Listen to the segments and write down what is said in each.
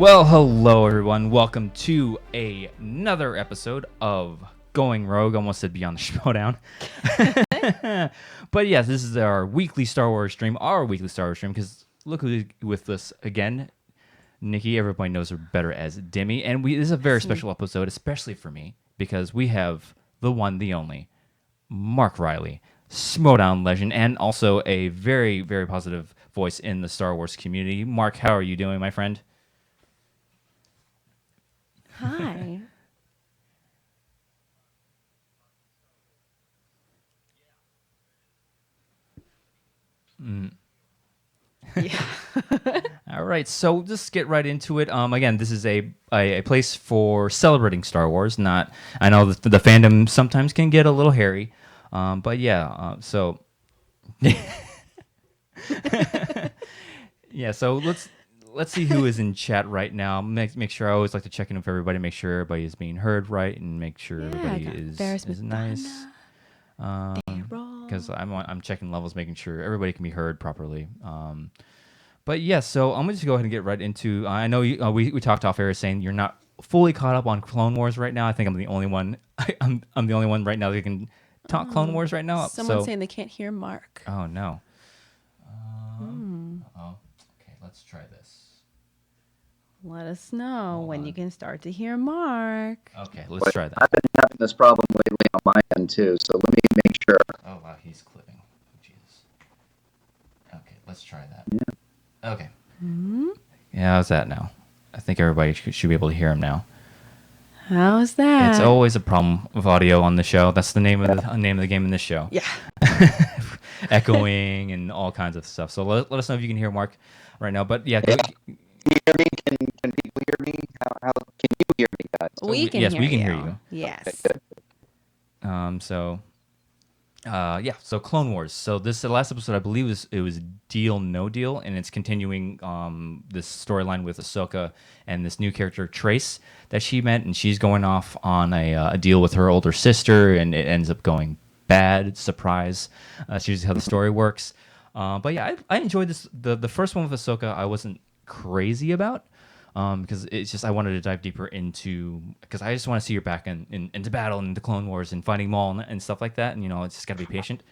Well, hello everyone. Welcome to another episode of Going Rogue. Almost said Beyond the Showdown. But yes, this is our weekly Star Wars stream. Because look who's with us again. Nicki, everybody knows her better as Dimmy. And this is a very special episode, especially for me, because we have the one, the only, Mark Reilly, Schmodown legend, and also a very, very positive voice in the Star Wars community. Mark, how are you doing, my friend? Hi. Yeah. All right, so just get right into it. Again, this is a place for celebrating Star Wars. Not, I know the fandom sometimes can get a little hairy, but yeah. So, yeah. So let's see who is in chat right now. Make sure. I always like to check in with everybody, make sure everybody is being heard right, and make sure everybody is nice. Because I'm checking levels, making sure everybody can be heard properly. But yeah, so I'm gonna just go ahead and get right into. I know we talked off air saying you're not fully caught up on Clone Wars right now. I think I'm the only one. I'm the only one right now that can talk Clone Wars right now. Someone's saying they can't hear Mark. Oh no. Oh, okay. Let's try this. Let us know when you can start to hear Mark. Okay, let's try that. I've been having this problem lately on my end too, so let me make sure. Oh wow, he's clipping. Jesus. Okay, let's try that. Yeah. Okay. Mm-hmm. Yeah, how's that now? I think everybody should be able to hear him now. How's that? It's always a problem with audio on the show. That's the name of the game in this show. Yeah. Echoing and all kinds of stuff. So let us know if you can hear Mark right now. But yeah. Can you hear me? Can people hear me? How can you hear me, guys? We can hear you. Yes. Okay, yeah. So Clone Wars. So the last episode, I believe, was Deal No Deal, and it's continuing this storyline with Ahsoka and this new character Trace that she met, and she's going off on a deal with her older sister, and it ends up going bad. Surprise. That's usually how the story works. But yeah, I enjoyed this. The first one with Ahsoka, I wasn't crazy about. Because it's just I wanted to dive deeper into, because I just want to see her back into battle and into Clone Wars and fighting Maul and stuff like that, and it's just gotta be patient.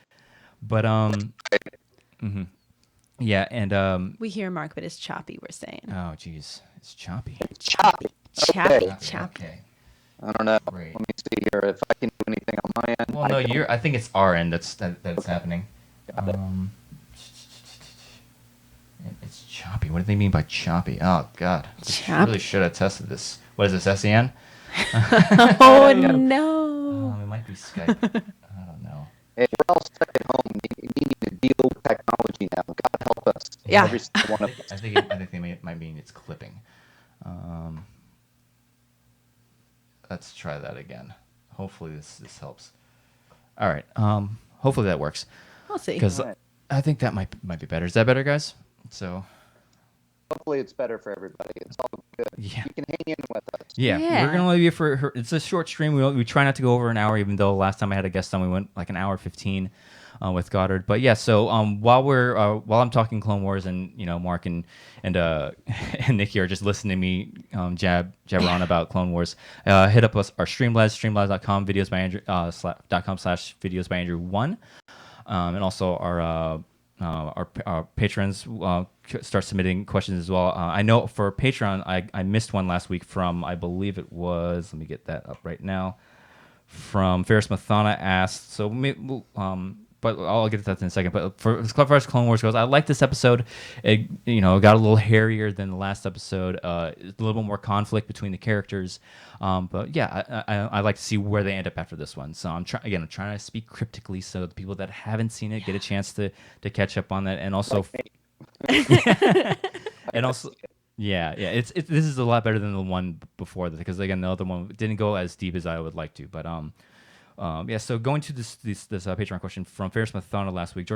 But yeah, and we hear Mark, but it's choppy. We're saying. Oh jeez, it's choppy. Choppy. Choppy. Okay. I don't know. Great. Let me see here if I can do anything on my end. Well, no, I think it's our end that's happening. Got it. It's choppy. What do they mean by choppy? Oh God, I really should have tested this. What is this, SEN? Oh no. It might be Skype. I don't know. Hey, we're all stuck at home. We need to deal with technology now. God help us. Yeah. Every single one of us. I think they might mean it's clipping. Let's try that again. Hopefully this helps. All right. Hopefully that works. We'll see. Because I think that might be better. Is that better, guys? So. Hopefully it's better for everybody. It's all good. Yeah. You can hang in with us. Yeah. We're gonna leave you for her. It's a short stream. We try not to go over an hour, even though last time I had a guest on, we went like an hour 15 with Goddard. But yeah, so while I'm talking Clone Wars and Mark and Nicki are just listening to me jabber on about Clone Wars, hit up our Streamlabs, streamlabs.com, videos by Andrew .com/videos by Andrew 1, and also our patrons start submitting questions as well. I know for Patreon, I missed one last week from, I believe it was, let me get that up right now, from Ferris Mathana asked, so but I'll get to that in a second. But as far as Clone Wars goes, I like this episode. It got a little hairier than the last episode. A little bit more conflict between the characters. But yeah, I like to see where they end up after this one. So I'm trying to speak cryptically so the people that haven't seen it get a chance to catch up on that, and also, and also. Yeah, this is a lot better than the one before, because again, the other one didn't go as deep as I would like to. But yeah, so going to this Patreon question from Ferris Mathana last week,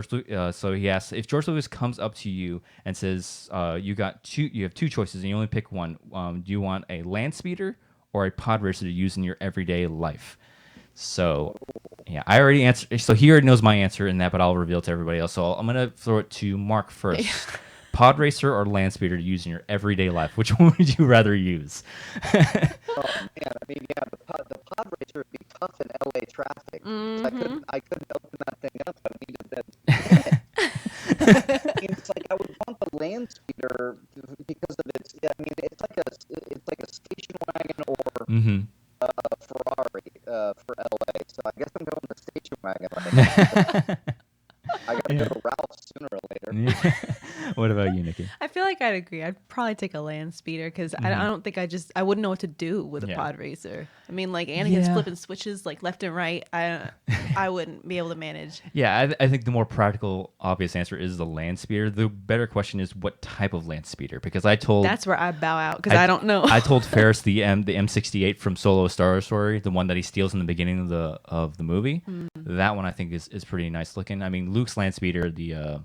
so he asks, if George Lucas comes up to you and says you have two choices and you only pick one, do you want a land speeder or a pod racer to use in your everyday life? So yeah, I already answered. So he already knows my answer in that, but I'll reveal it to everybody else. So I'm gonna throw it to Mark first. Pod racer or land speeder to use in your everyday life? Which one would you rather use? Oh man, I mean, yeah, the pod racer would be tough in LA traffic. So I couldn't open that thing up. I needed that. I mean, it's like I would want the land speeder because of its. Yeah, I mean, it's like a station wagon or a Ferrari for LA. So I guess I'm going the station wagon right now. I got to go to Ralph sooner or later. What about you, Nikki? I feel like I'd agree. I'd probably take a land speeder because I don't think I wouldn't know what to do with a pod racer. I mean, like Anakin's flipping switches like left and right. I wouldn't be able to manage. Yeah, I think the more practical, obvious answer is the land speeder. The better question is what type of land speeder, because that's where I bow out because I don't know. I told Ferris the M68 from Solo: A Star Wars Story, the one that he steals in the beginning of the movie. That one I think is pretty nice looking. I mean, Luke's land speeder, the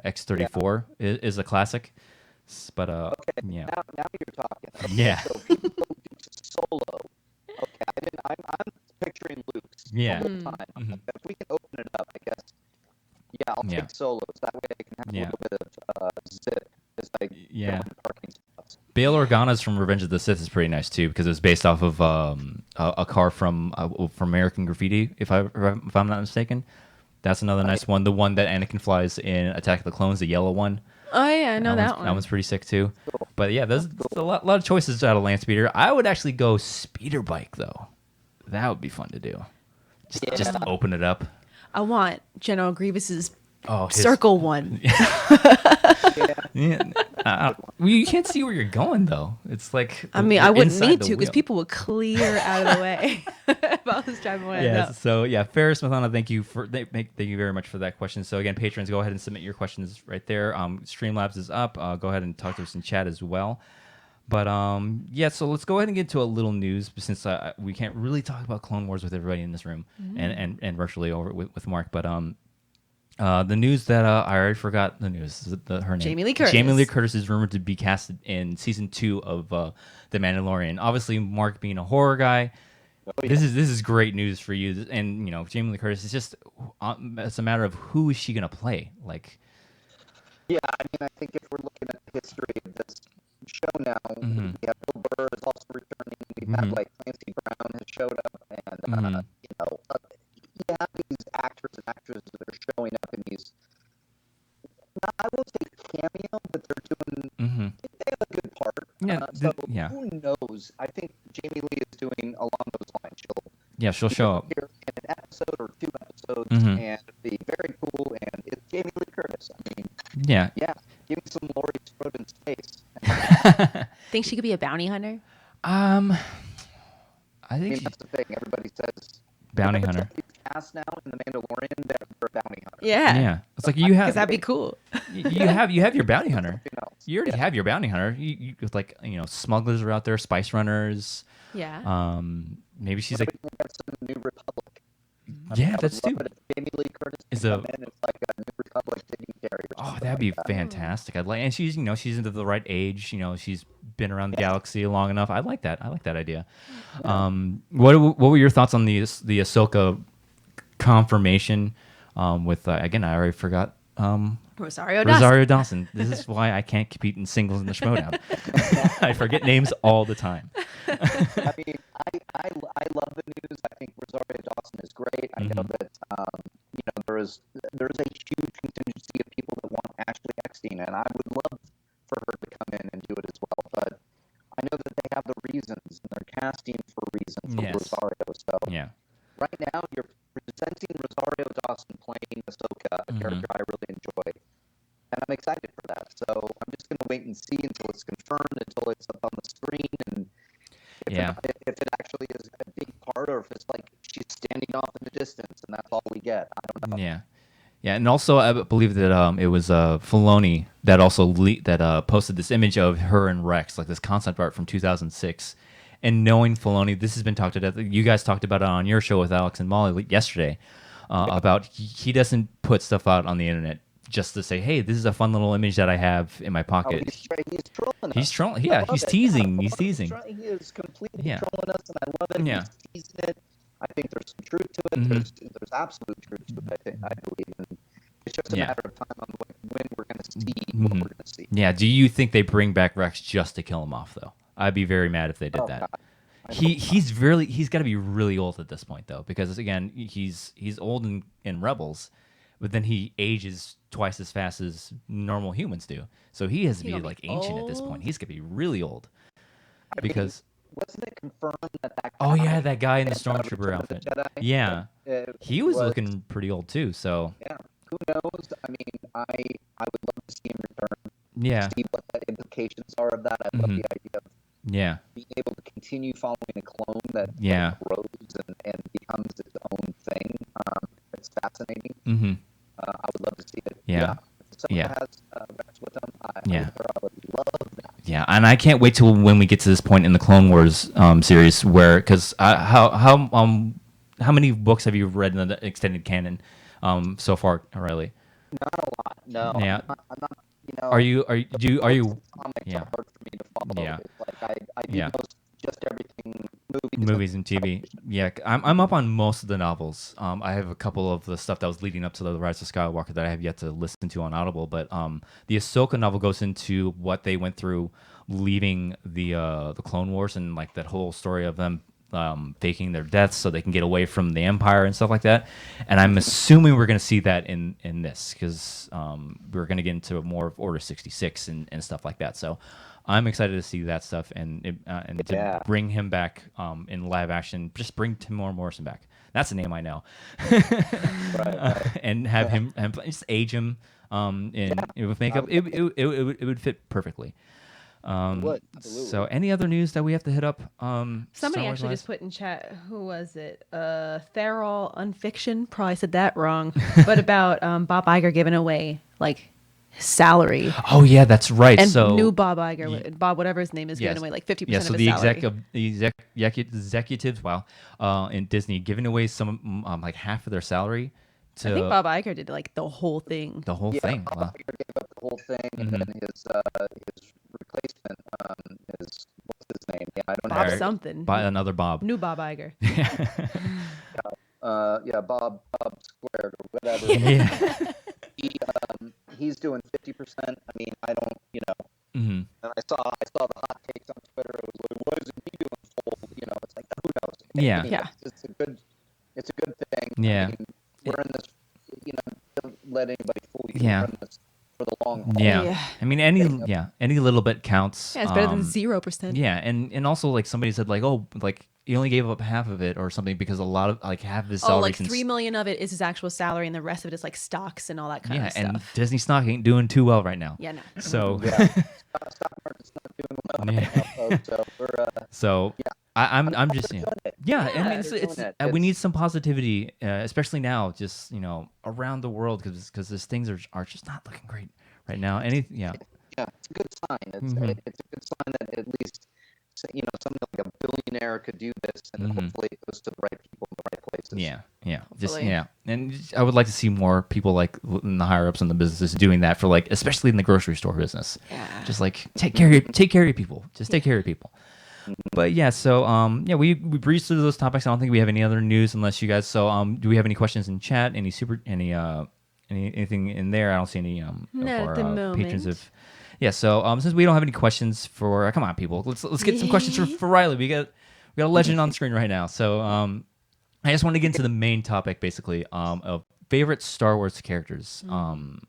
X-34 is a classic, but okay, yeah. Now you're talking. Yeah. So people go Solo. Okay, I'm picturing Luke's the whole time. If we can open it up, I guess. Yeah, I'll take Solos. That way I can have a little bit of zip as I go into parking spots. Bail Organa's from Revenge of the Sith is pretty nice too, because it was based off of a car from American Graffiti, if I'm not mistaken. That's another nice one. The one that Anakin flies in Attack of the Clones, the yellow one. Oh yeah, I know that one. That one's pretty sick too. Cool. But yeah, there's a lot of choices out of land speeder. I would actually go speeder bike though. That would be fun to do. Just to open it up. I want General Grievous's circle one. You can't see where you're going though. It's like I wouldn't need to because people would clear out of the way if I was driving one. Yeah. So Ferris Mathana, thank you very much for that question. So again, patrons, go ahead and submit your questions right there. Streamlabs is up. Go ahead and talk to us in chat as well. But so let's go ahead and get to a little news since we can't really talk about Clone Wars with everybody in this room and virtually over with Mark. But the news that I already forgot the news. Her name. Jamie Lee Curtis. Jamie Lee Curtis is rumored to be casted in season 2 of The Mandalorian. Obviously, Mark being a horror guy, this is great news for you. And Jamie Lee Curtis is just it's a matter of who is she gonna play. Like, yeah, I mean, I think if we're looking at the history of this show now, we have Bill Burr is also returning. We've had like Clancy Brown has showed up, and you have these actors and actresses that are showing up in these. I won't say cameo, but they're doing. They have a good part. Who knows? I think Jamie Lee is doing along those lines. She'll show up here in an episode or 2 episodes, and it'd be very cool. And it's Jamie Lee Curtis. I mean, give me some Laurie Strode in space. Think she could be a bounty hunter? I think that's the thing. Everybody says bounty hunter. Cast now in The Mandalorian that are bounty hunter. Yeah. It's like you have. Because that'd be cool. you have your bounty hunter. You already have your bounty hunter. You like smugglers are out there, spice runners. Yeah. Maybe she's like we have some New Republic. That's too. Jamie Lee Curtis is it's like a New Republic dignitary. Oh, that'd be fantastic. I'd like, and she's she's into the right age. She's been around the galaxy long enough. I like that. I like that idea. What were your thoughts on the Ahsoka confirmation? With again, I already forgot. Rosario Dawson. This is why I can't compete in singles in the Schmoedown. I forget names all the time. I mean, I love the news. I think Rosario Dawson is great. I know that there's a huge contingency of people that want Ashley Eckstein, and I would love for her to come in and do it as well. But I know that they have the reasons, and they're casting for reasons for Rosario. So right now, you're presenting Rosario Dawson playing Ahsoka, a character I really enjoy. And I'm excited for that. So I'm just going to wait and see until it's confirmed, until it's up on the screen, and if it actually is a big part, or if it's like she's standing off in the distance, and that's all we get. I don't know. Yeah, and also I believe that it was Filoni that also posted this image of her and Rex, like this concept art from 2006. And knowing Filoni, this has been talked about. You guys talked about it on your show with Alex and Molly yesterday about he doesn't put stuff out on the internet just to say, hey, this is a fun little image that I have in my pocket. He's trolling us. He's trolling. Yeah, he's teasing. He's teasing. He is completely trolling us, and I love it. Yeah. He's teasing it. I think there's some truth to it. There's absolute truth to it, I believe. And it's just a matter of time on when we're going to see what we're going to see. Yeah. Do you think they bring back Rex just to kill him off, though? I'd be very mad if they did that. God. He's got to be really old at this point, though, because again, he's old in Rebels, but then he ages twice as fast as normal humans do. So he has to be like ancient at this point. He's gonna be really old. Because wasn't it confirmed that guy? Oh yeah, that guy in the stormtrooper Return of the outfit. Jedi? Yeah, he was was- looking pretty old too. So Yeah, who knows? I mean, I would love to see him return. yeah, See what the implications are of that. I love the idea of yeah, being able to continue following a clone that Yeah. grows and becomes its own thing. It's fascinating. mm-hmm. I would love to see it. Yeah. If someone Yeah. has Rex with them, I would love that. Yeah, and I can't wait till when we get to this point in the Clone Wars series where, because how many books have you read in the extended canon so far, Reilly? Not a lot. No. Yeah. I'm not. You know. Are you Comics Yeah. are hard for me to follow. Yeah. It's like I do Yeah. just everything movies and TV? Yeah, I'm up on most of the novels. I have a couple of the stuff that was leading up to the Rise of Skywalker that I have yet to listen to on Audible. But the Ahsoka novel goes into what they went through leaving the Clone Wars and like that whole story of them faking their deaths so they can get away from the Empire and stuff like that. And I'm assuming we're going to see that in this because we're going to get into more of Order 66 and stuff like that. So I'm excited to see that stuff and to bring him back in live action. Just bring Timor Morrison back. That's a name I know. right. And have him just age him with makeup. It would fit perfectly. So any other news that we have to hit up? Somebody actually just put in chat, who was it? Therol Unfiction, probably said that wrong, but about Bob Iger giving away like salary. Oh yeah, that's right. And so new Bob Iger, Bob whatever his name is, giving away like 50% so of his salary. the executives, in Disney giving away some like half of their salary. I think Bob Iger did like the whole thing. The whole thing. Bob Wow. Iger gave up the whole thing, and then his replacement is what's his name? Yeah, I don't know. Bob something. By another Bob. New Bob Iger. Bob squared or whatever. Yeah. He's doing 50%. I mean, I don't, Mm-hmm. And I saw the hot takes on Twitter. It was like, what is he doing full? It's like who knows? Yeah. I mean, Yeah. It's a good thing. Yeah. I mean, we're in this. Don't let anybody fool you. Yeah. We're in this for the long haul. Yeah. I mean, any little bit counts. Yeah, it's better than 0%. Yeah, and also like somebody said like, oh, like he only gave up half of it or something because a lot of like half of his salary. Oh, like $3 million of it is his actual salary, and the rest of it is like stocks and all that kind of stuff. and Disney stock ain't doing too well right now. Yeah, no. So Stock market's not doing well right now, folks, so we're. I'm just I mean Yeah, it's they're doing it. we need some positivity, especially now, just around the world because these things are just not looking great right now. Yeah, it's a good sign. It's a good sign that at least something like a billionaire could do this, and hopefully it goes to the right people in the right places. Hopefully. And I would like to see more people like in the higher ups in the businesses doing that for like, especially in the grocery store business. Yeah. Just like take care of your people. Just take care of people. But yeah, so we breezed through those topics. I don't think we have any other news unless you guys. So do we have any questions in chat? Anything in there? I don't see any Not of at our the moment. patrons of. Yeah, so since we don't have any questions for, come on, people, let's get some questions for Reilly. We got a legend on screen right now. So I just want to get into the main topic, basically, of favorite Star Wars characters, and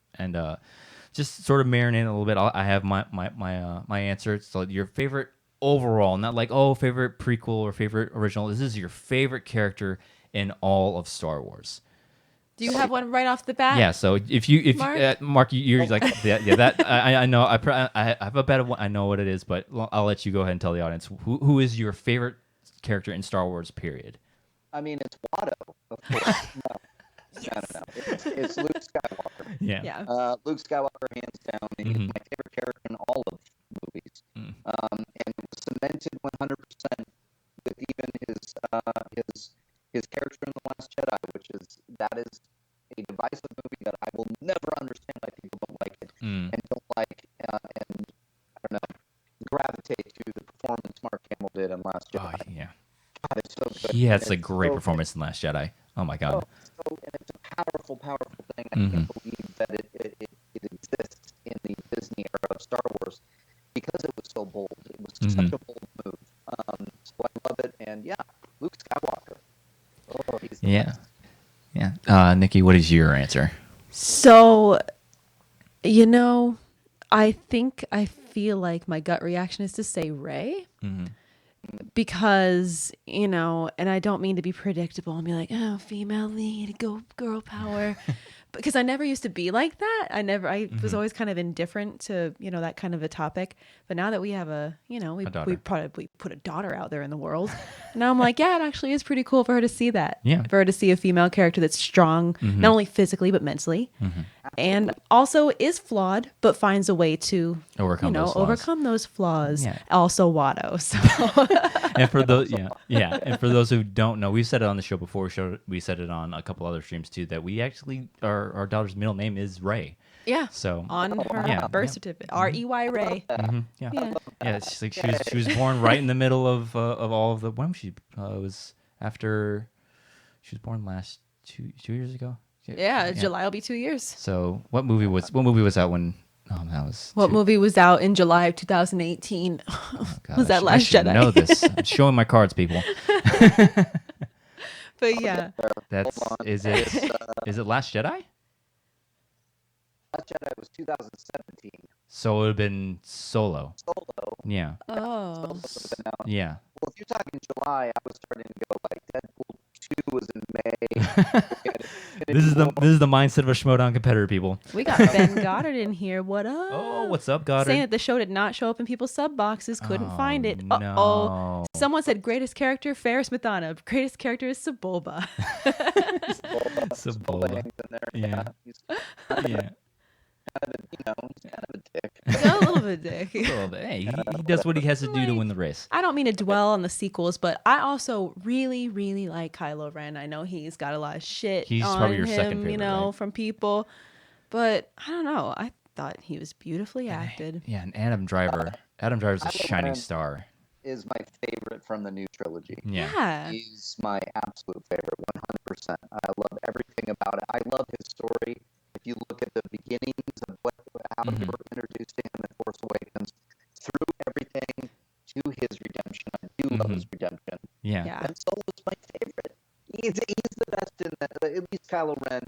just sort of marinate a little bit. I have my answer. So your favorite overall, not like favorite prequel or favorite original. This is your favorite character in all of Star Wars. Do you have one right off the bat? Yeah. So if Mark? Mark, you're like that. I know. I have a bet of what I know what it is, but I'll let you go ahead and tell the audience who is your favorite character in Star Wars. Period. I mean, it's Watto, of course. No. It's Luke Skywalker. Yeah. Luke Skywalker, hands down. He's my favorite character in all of movies. And it was cemented 100% with even his character in The Last Jedi, which is a divisive movie that I will never understand why people don't like it and don't like and I don't know, gravitate to the performance Mark Hamill did in Last Jedi. Oh, yeah. God, it's so good. Yeah, it's a great performance in Last Jedi. Oh my God. And it's a powerful thing. I can't believe that it exists in the Disney of Star Wars because it was so bold. It was Mm-hmm. such a bold move. So I love it. And yeah, Luke Skywalker. Oh, he's the best. Yeah. Nikki, what is your answer? So, I feel like my gut reaction is to say Rey. Mm-hmm. Because, and I don't mean to be predictable and be like, oh, female lead, go girl power. Because I never used to be like that. I was always kind of indifferent to, that kind of a topic. But now that we have we probably put a daughter out there in the world. Now I'm like, yeah, it actually is pretty cool for her to see that. Yeah. For her to see a female character that's strong, not only physically, but mentally. And also is flawed, but finds a way to overcome those flaws. Yeah. Also Watto. So And for those, and for those who don't know, we've said it on the show before. We said it on a couple other streams too. That we actually our daughter's middle name is Ray. Yeah. So on her birth certificate, Rey Ray. Yeah. She's like she was born right in the middle of all of the. When was she? It was after she was born last 2 years ago. Yeah, July will be 2 years. So what movie was out when? Oh, that was. What movie was out in July of 2018? God, was that Last I should Jedi? know this. I'm showing my cards, people. But yeah, is it Last Jedi? Last Jedi was 2017. So it would have been Solo. Solo. Yeah. oh, Solo would have been out. Yeah. Well, if you're talking July, I was starting to go like Deadpool 2 was in May. This is the mindset of a Schmodown competitor, people. we got Ben Goddard in here. What up? Oh, what's up, Goddard? Saying that the show did not show up in people's sub boxes, couldn't find it. No. Someone said greatest character Ferris Mathana. Greatest character is Sebulba. Sebulba. hangs in there. Yeah. He's Yeah. he's kind of a dick. A little bit dick. A little bit. Hey, he does what he has to do to win the race. I don't mean to dwell on the sequels, but I also really, really like Kylo Ren. I know he's got a lot of shit He's on probably your him, second favorite, right? from people. But I don't know. I thought he was beautifully acted. Yeah, and Adam Driver's a Kylo shining Ren star. Is my favorite from the new trilogy. Yeah. He's my absolute favorite, 100%. I love everything about it. I love his story. If you look at the beginnings of how you were introduced to him in Force Awakens, through everything to his redemption, I do love his redemption. Yeah. Ben Solo's my favorite. He's the best in that. At least Kylo Ren,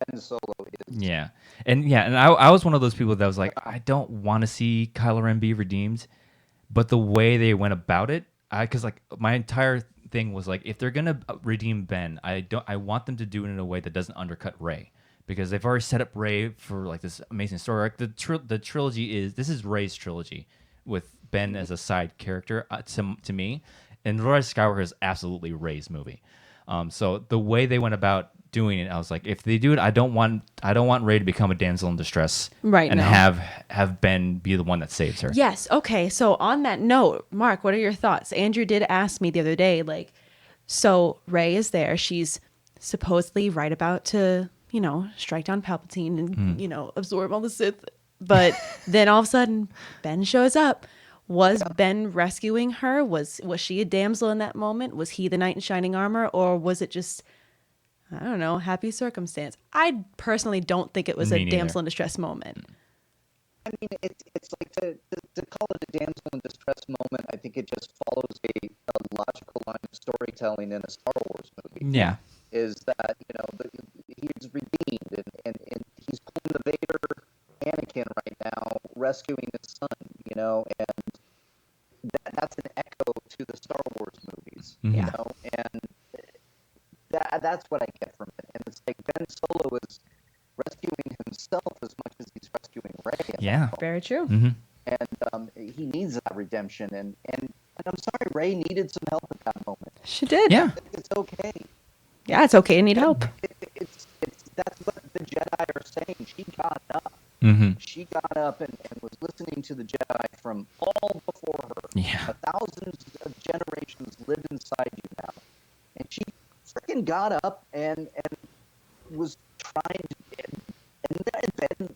Ben Solo is. Yeah. And I was one of those people that was like, I don't want to see Kylo Ren be redeemed, but the way they went about it, because like my entire thing was like, if they're gonna redeem Ben, I want them to do it in a way that doesn't undercut Rey. Because they've already set up Rey for like this amazing story. Like the trilogy this is Rey's trilogy, with Ben as a side character to me, and Rise of Skywalker is absolutely Rey's movie. So the way they went about doing it, I was like, if they do it, I don't want Rey to become a damsel in distress, Right, and no. have Ben be the one that saves her. Yes. Okay. So on that note, Mark, what are your thoughts? Andrew did ask me the other day, like, so Rey is there. She's supposedly right about to, strike down Palpatine and, absorb all the Sith. But then all of a sudden, Ben shows up. Was Ben rescuing her? Was she a damsel in that moment? Was he the knight in shining armor? Or was it just, I don't know, happy circumstance? I personally don't think it was Me a neither. damsel in distress moment. I mean, it's like to call it a damsel in distress moment. I think it just follows a logical line of storytelling in a Star Wars movie. Yeah. Is that he's redeemed and he's pulling the Vader Anakin right now, rescuing his son. And that's an echo to the Star Wars movies. Mhm. And that's what I get from it. And it's like Ben Solo is rescuing himself as much as he's rescuing Rey. Yeah. Very true. Mm-hmm. And he needs that redemption. And I'm sorry, Rey needed some help at that moment. She did. Yeah. It's okay. Yeah, it's okay to need help. It's that's what the Jedi are saying. She got up. Mm-hmm. She got up and was listening to the Jedi from all before her. Yeah. Thousands of generations live inside you now. And she freaking got up and was trying to, and then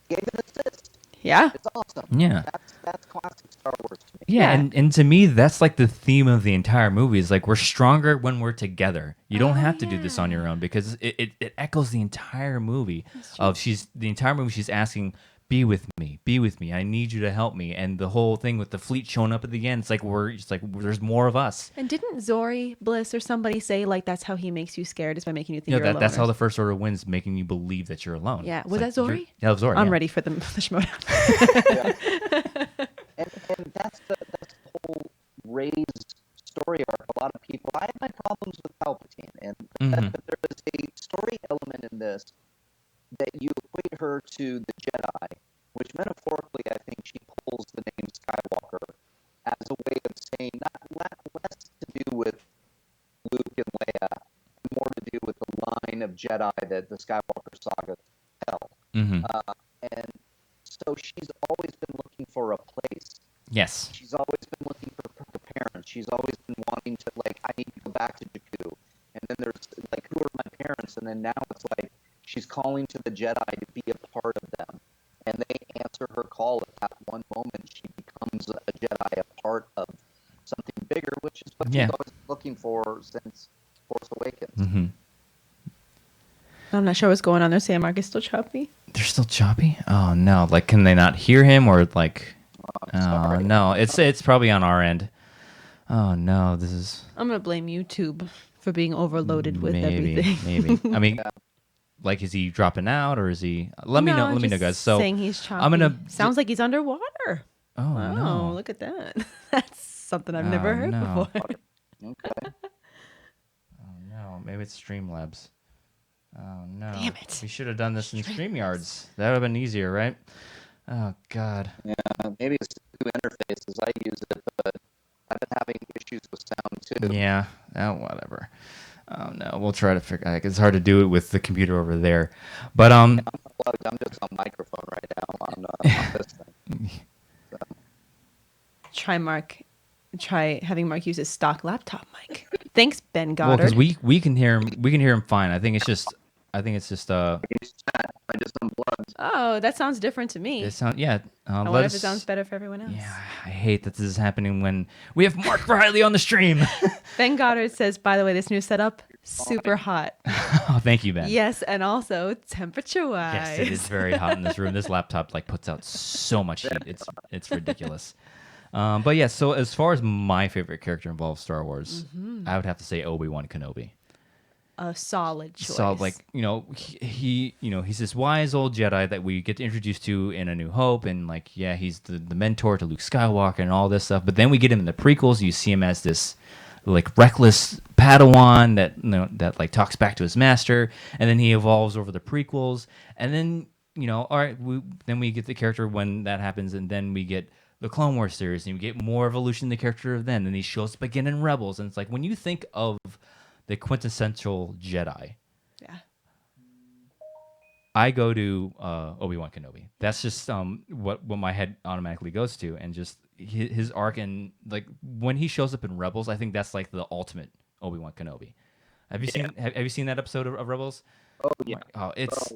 gave an assist. Yeah. It's awesome. Yeah. That's classic Star Wars to me. Yeah, Yeah. and to me, that's like the theme of the entire movie. Is like we're stronger when we're together. You don't have to do this on your own because it echoes the entire movie. She's asking be with me, be with me. I need you to help me. And the whole thing with the fleet showing up at the end, it's like there's more of us. And didn't Zori Bliss or somebody say like that's how he makes you scared is by making you think Yeah, you're alone? that's how the First Order wins, making you believe that you're alone. Yeah, It's was like, that Zori? Yeah, it was Zori. I'm yeah. ready for the Schmodown. And that's the whole Ray's story arc. A lot of people, I have my problems with Palpatine, and the fact that there is a story element in this that you equate her to the Jedi, which metaphorically I think she pulls the name Skywalker as a way of saying less to do with Luke and Leia, and more to do with the line of Jedi that the Skywalker saga tell. And so she's always been looking for a place. Yes. She's always been looking for her parents. She's always been wanting to, like, I need to go back to Jakku. And then there's, like, who are my parents? And then now it's like she's calling to the Jedi to be a part of them. And they answer her call at that one moment. She becomes a Jedi, a part of something bigger, which is what she's always been looking for since Force Awakens. I'm not sure what's going on there. Sam Mark is still choppy. They're still choppy? Oh, no. Like, can they not hear him or, like... Oh, no. It's probably on our end. Oh, no. This is... I'm going to blame YouTube for being overloaded with everything. Maybe. I mean, like, is he dropping out or is he... Let me know, guys. So saying he's choppy. I'm going to... Sounds like he's underwater. Oh, wow, no. Look at that. That's something I've never heard before. Okay. Oh, no. Maybe it's Streamlabs. Oh, no. Damn it. We should have done this in StreamYards. That would have been easier, right? Oh, God. Yeah, maybe it's two interfaces. I use it, but I've been having issues with sound, too. Yeah. Oh, whatever. Oh, no. We'll try to figure... Like, it's hard to do it with the computer over there. But, I'm plugged. I'm just on microphone right now on this thing. So. Try having Mark use his stock laptop mic. Thanks, Ben Goddard. well, because we can hear him. We can hear him fine. I think it's just. I just unplugged. Oh, that sounds different to me. It sound yeah. I wonder if it sounds better for everyone else. Yeah, I hate that this is happening when we have Mark Reilly on the stream. Ben Goddard says, by the way, this new setup super hot. Oh, thank you, Ben. Yes, and also temperature-wise. Yes, it is very hot in this room. This laptop like puts out so much heat. It's ridiculous. But yeah, so as far as my favorite character involved Star Wars, I would have to say Obi-Wan Kenobi. A solid choice. So like, he's this wise old Jedi that we get introduced to in A New Hope, and like, yeah, he's the mentor to Luke Skywalker and all this stuff. But then we get him in the prequels. You see him as this like reckless Padawan that like talks back to his master, and then he evolves over the prequels. And then all right, then we get the character when that happens, and then we get the Clone Wars series, and we get more evolution in the character of then. And he shows up again in Rebels, and it's like when you think of the quintessential Jedi, yeah, I go to Obi-Wan Kenobi. That's just what my head automatically goes to, and just his arc, and like when he shows up in Rebels, I think that's like the ultimate Obi-Wan Kenobi. Have you seen Have you seen that episode of Rebels? Oh yeah. Oh, that's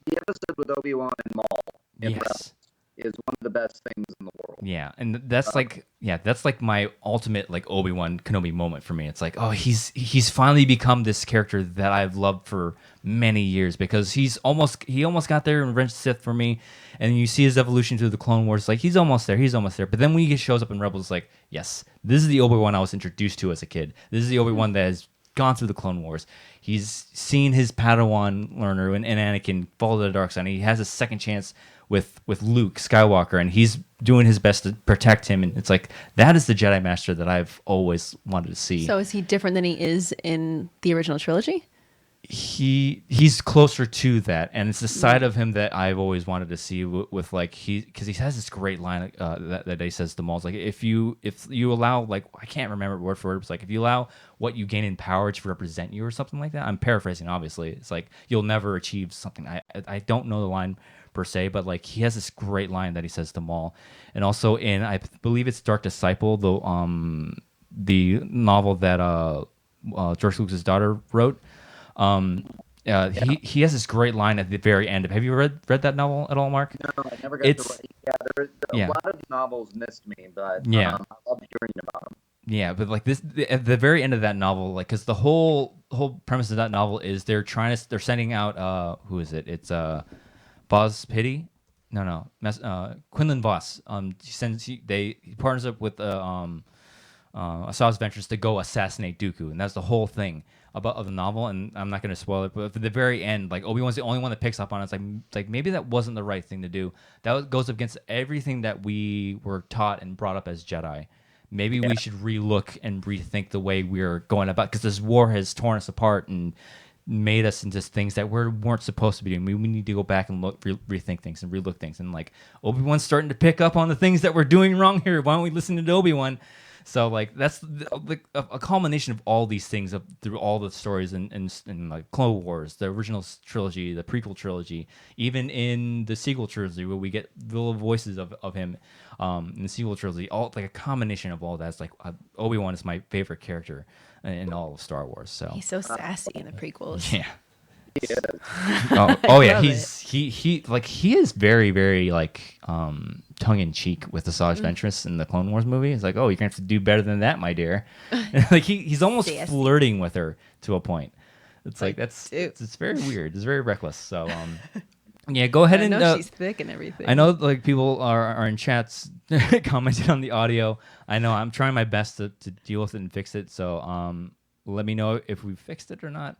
the episode with Obi-Wan and Maul in Rebels is one of the best things in the world. Yeah, and that's like my ultimate like Obi-Wan Kenobi moment for me. It's like, oh, he's finally become this character that I've loved for many years, because he almost got there in Revenge of the Sith for me, and you see his evolution through the Clone Wars. Like he's almost there. But then when he shows up in Rebels, it's like, yes, this is the Obi-Wan I was introduced to as a kid. This is the Obi-Wan that has gone through the Clone Wars. He's seen his Padawan learner and Anakin fall to the dark side. And he has a second chance with Luke Skywalker, and he's doing his best to protect him. And it's like, that is the Jedi Master that I've always wanted to see. So is he different than he is in the original trilogy? He's closer to that, and it's the side of him that I've always wanted to see with like because he has this great line that he says to Maul, like if you allow, like, I can't remember word for word, it's like if you allow what you gain in power to represent you or something like that. I'm paraphrasing, obviously. It's like you'll never achieve something. I don't know the line per se, but like he has this great line that he says to Maul, and also in, I believe it's Dark Disciple, the novel that George Lucas' daughter wrote. He has this great line at the very end. Have you read that novel at all, Mark? No, I never got to read. A lot of these novels missed me, but I love hearing about them. Yeah, but like this, at the very end of that novel, like, because the whole premise of that novel is they're sending out who is it? It's Boz Pity, Quinlan Voss. He partners up with Asajj Ventress to go assassinate Dooku, and that's the whole thing of the novel. And I'm not going to spoil it, but at the very end, like Obi-Wan's the only one that picks up on it. It's like maybe that wasn't the right thing to do. Goes against everything that we were taught and brought up as Jedi. Maybe we should relook and rethink the way we're going about, because this war has torn us apart and made us into things that we weren't supposed to be doing. We need to go back and rethink things and relook things. And like Obi-Wan's starting to pick up on the things that we're doing wrong here. Why don't we listen to Obi-Wan? So like that's a culmination of all these things through all the stories in like Clone Wars, the original trilogy, the prequel trilogy, even in the sequel trilogy where we get little voices of him in the sequel trilogy. All like a combination of all that. It's like Obi-Wan is my favorite character in all of Star Wars. So he's so sassy in the prequels. Yeah. Yeah. Oh yeah, love he is very, very like tongue in cheek with Asajj Ventress in the Clone Wars movie. It's like, oh, you're gonna have to do better than that, my dear. Like he's almost Sassy. flirting with her to a point. It's like dude. it's very weird. It's very reckless. So yeah, go ahead I and know she's thick and everything. I know like people are in chats commenting on the audio. I know I'm trying my best to deal with it and fix it. So let me know if we fixed it or not.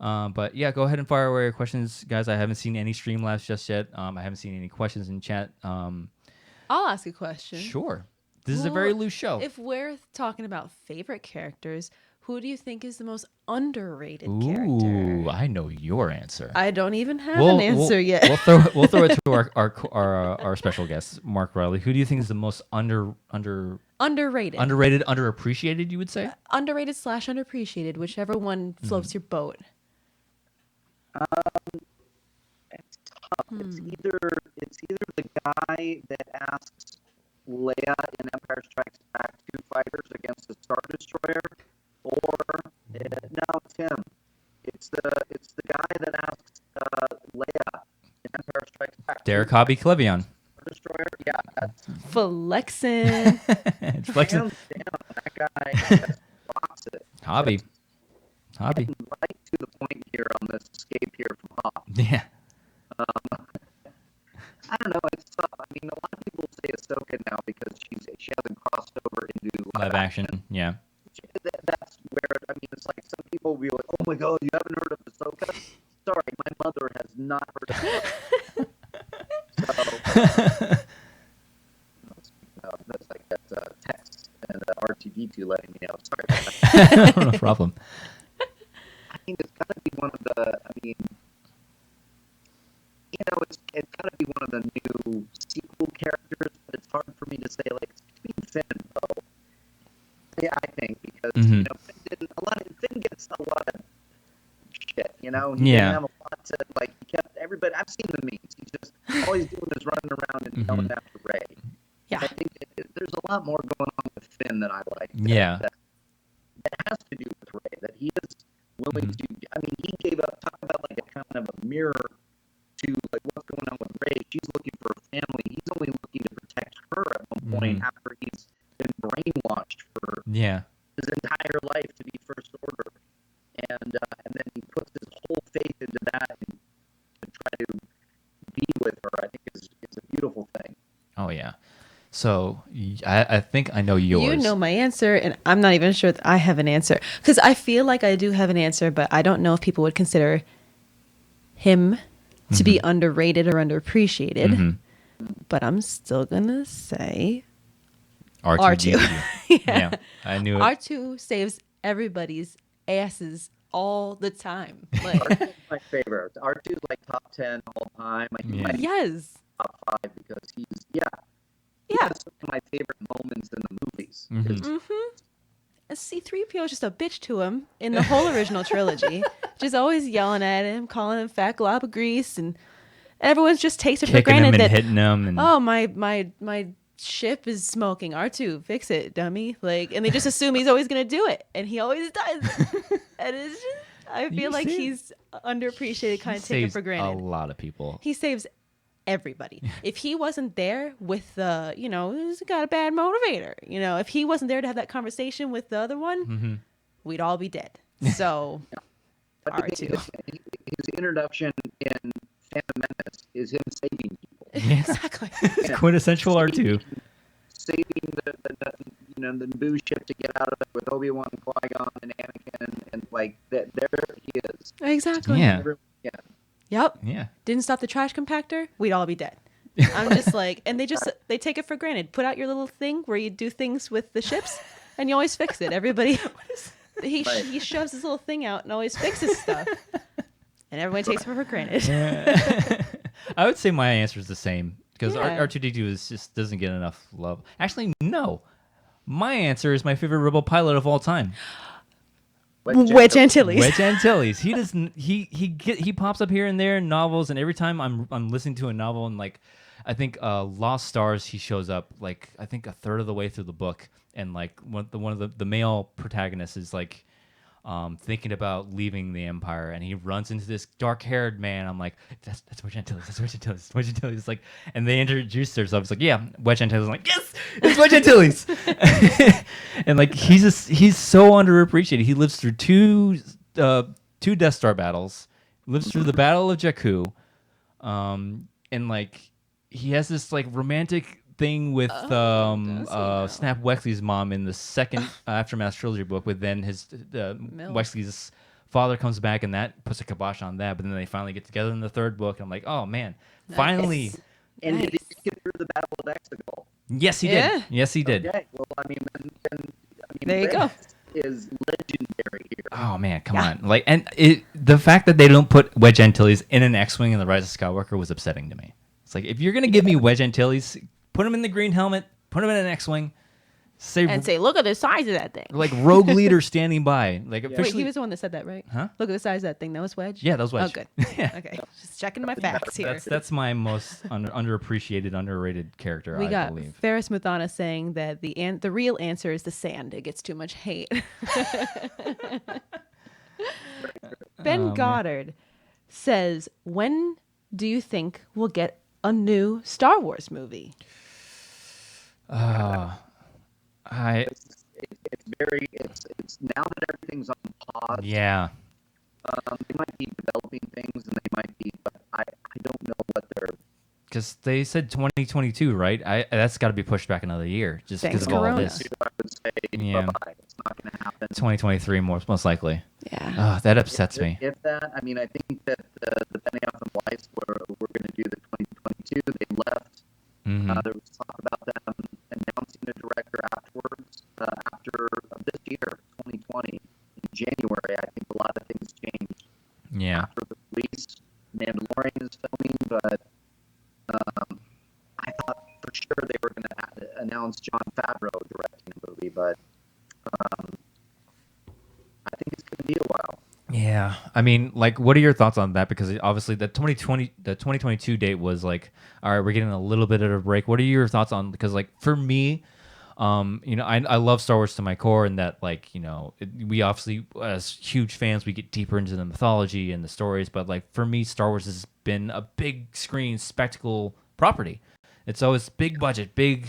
But yeah, go ahead and fire away your questions, guys. I haven't seen any Streamlabs just yet. I haven't seen any questions in chat. I'll ask a question. Sure. This is a very loose show. If we're talking about favorite characters, who do you think is the most underrated Ooh, character? I know your answer. I don't even have an answer yet. We'll throw it to our special guest, Mark Reilly. Who do you think is the most underrated, underappreciated? You would say underrated / underappreciated, whichever one floats your boat. It's tough. It's either the guy that asks Leia in Empire Strikes Back two fighters against the Star Destroyer, or no, Tim. It's the guy that asks Leia in Empire Strikes Back. Derek Hobby Clevion. Star Destroyer, yeah, that's Flexing. It's flexing. hands down. That guy just rocks it. Hobby. Getting right to the point here on this escape here from Hoth. Yeah. I don't know. It's tough. I mean, a lot of people say Ahsoka now because she hasn't crossed over into Live action. Yeah. That's where, I mean, it's like some people will be like, oh my god, you haven't heard of Ahsoka? Sorry, my mother has not heard of her. So, that's like that text and R2D2 letting me know. Sorry about that. No problem. I mean, it's got to be one of the, it's got to be one of the new sequel characters, but it's hard for me to say, like, it's between Finn and Poe. Yeah, I think, because, Finn gets a lot of shit, He didn't have a lot to, like, he kept everybody, I've seen the memes, he's just, all he's doing is running around and yelling after Rey. Yeah. I think there's a lot more going on with Finn that I like. That has to do with Rey, that he is willing to, he gave up, talk about like a kind of a mirror to like what's going on with Rey. She's looking for a family. He's only looking to protect her at one point after he's been brainwashed for his entire life to be First Order. And then he puts his whole faith into that and to try to be with her, I think is a beautiful thing. Oh, yeah. So I think I know yours. You know my answer, and I'm not even sure that I have an answer. Because I feel like I do have an answer, but I don't know if people would consider him to be underrated or underappreciated. But I'm still going to say R2. Yeah, I knew it. R2 saves everybody's asses all the time. Like, R2's my favorite. R2's like top 10 all time. I think my yes. top 5 because he's some of my favorite moments in the movies. And C-3PO is just a bitch to him in the whole original trilogy. Just always yelling at him, calling him fat glob of grease, and everyone's just takes it for granted that hitting him. And... oh, my ship is smoking. R2, fix it, dummy. Like, and they just assume he's always gonna do it, and he always does. And it's just, I feel like he's underappreciated, kind of taken for granted. A lot of people. He saves everybody. If he wasn't there with the, he's got a bad motivator. If he wasn't there to have that conversation with the other one, we'd all be dead. So, but R2. His introduction in Phantom Menace is him saving people. Exactly. It's quintessential R2. Saving the Naboo ship to get out of it with Obi-Wan, Qui-Gon, and Anakin, and like that. There he is. Exactly. Yeah. Yeah. Yep. Yeah. Didn't stop the trash compactor, we'd all be dead. I'm just like, and they take it for granted. Put out your little thing where you do things with the ships, and you always fix it. Everybody, he shoves his little thing out and always fixes stuff, and everyone takes it for granted. I would say my answer is the same because Yeah. R2D2 is just doesn't get enough love. Actually, no. My answer is my favorite Rebel pilot of all time. Wedge Antilles. Wedge Antilles. He doesn't. He pops up here and there in novels, and every time I'm listening to a novel, and like, I think Lost Stars, he shows up like I think a third of the way through the book, and like one of the male protagonists is like thinking about leaving the Empire, and he runs into this dark-haired man. I'm like, that's Wedge Antilles. That's Wedge Antilles. Wedge Antilles. Like, and they introduce themselves. Like, yeah, Wedge Antilles. I'm like, yes, it's Wedge Antilles. And like, he's so underappreciated. He lives through two Death Star battles. Lives through the Battle of Jakku, and like, he has this like romantic thing with Snap Wexley's mom in the second Aftermath trilogy book, with then his Wexley's father comes back, and that puts a kibosh on that. But then they finally get together in the third book, and I'm like, oh man, finally. And did he get through the Battle of Exegol? Yes, he Yeah. did. Yes, he did. Okay. Well, I mean, There you go. Is legendary here. Oh man, come on! Like, and the fact that they don't put Wedge Antilles in an X-wing in the Rise of Skywalker was upsetting to me. It's like, if you're gonna give me Wedge Antilles, put him in the green helmet, put him in an X-wing, Say, look at the size of that thing. like rogue leader standing by. Like, Wait, officially, he was the one that said that, right? Huh? Look at the size of that thing. That was Wedge? Yeah, that was Wedge. Oh, good. Yeah. Okay. Just checking my facts here. That's my most underappreciated, underrated character. We I got believe. Ferris Muthana saying that the real answer is the sand. It gets too much hate. Ben Goddard says, when do you think we'll get a new Star Wars movie? It's now that everything's on pause. Yeah. They might be developing things, and they might be, but I don't know what they're. Because they said 2022, right? That's got to be pushed back another year, just Thanks, because of all Corona. this. I would say, Yeah. bye-bye. It's not going to happen. 2023, most likely. Yeah. That upsets me. If that, I mean, I think that the Benioff and Weiss were going to do the 2022. They left. Mhm. There was talk about them announcing a director afterwards. After this year, 2020, in January, I think a lot of things changed. Yeah. After the release, Mandalorian is filming, but I thought for sure they were going to announce Jon Favreau directing a movie, but I think it's going to be a while. Yeah. I mean, like, what are your thoughts on that? Because obviously the 2022 date was like, all right, we're getting a little bit of a break. What are your thoughts on? Because like for me, I love Star Wars to my core, and that like, we obviously as huge fans we get deeper into the mythology and the stories. But like for me, Star Wars has been a big screen spectacle property. It's always big budget, big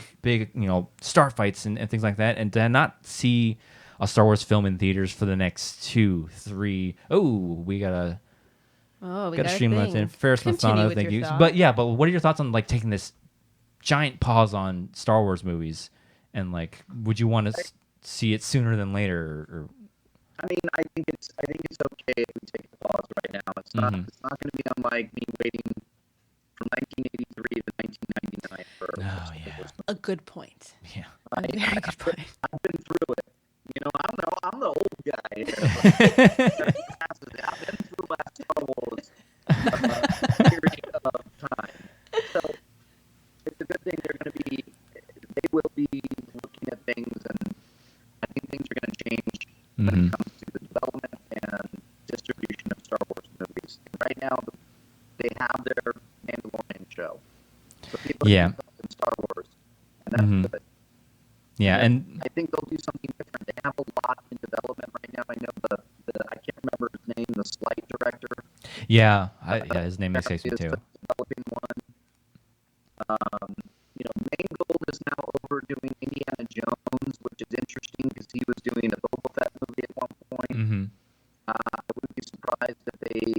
star fights and things like that, and to not see a Star Wars film in theaters for the next 2, 3. Oh, we gotta streamline in. Ferris Muthana, thank you. But what are your thoughts on like taking this giant pause on Star Wars movies, and like, would you want to see it sooner than later? Or? I mean, I think it's okay if we take the pause right now. It's not going to be unlike me waiting from 1983 to 1999 for. Oh yeah, A good point. yeah. A very good point. I've been through it. I'm the old guy here. I've been through my Star Wars period of time. So it's a good thing they will be looking at things, and I think things are going to change when it comes to the development and distribution of Star Wars movies. And right now, they have their Mandalorian show. So people are involved in Star Wars, and that's good. Yeah, and I think they'll do something different. They have a lot in development right now. I know the I can't remember his name, the Slight director. yeah, his name escapes me too. Developing one. Mangold is now over doing Indiana Jones, which is interesting because he was doing a Boba Fett movie at one point. Mm-hmm. I wouldn't be surprised if they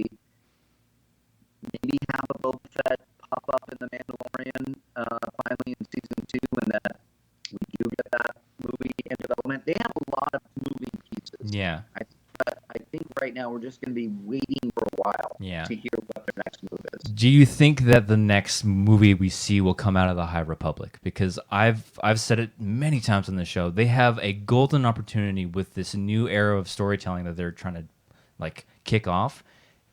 maybe have a Boba Fett pop up in the Mandalorian. too, and that we do get that movie in development. They have a lot of moving pieces. Yeah. I think right now we're just going to be waiting for a while Yeah. to hear what their next move is. Do you think that the next movie we see will come out of the High Republic? Because I've said it many times on the show. They have a golden opportunity with this new era of storytelling that they're trying to like kick off,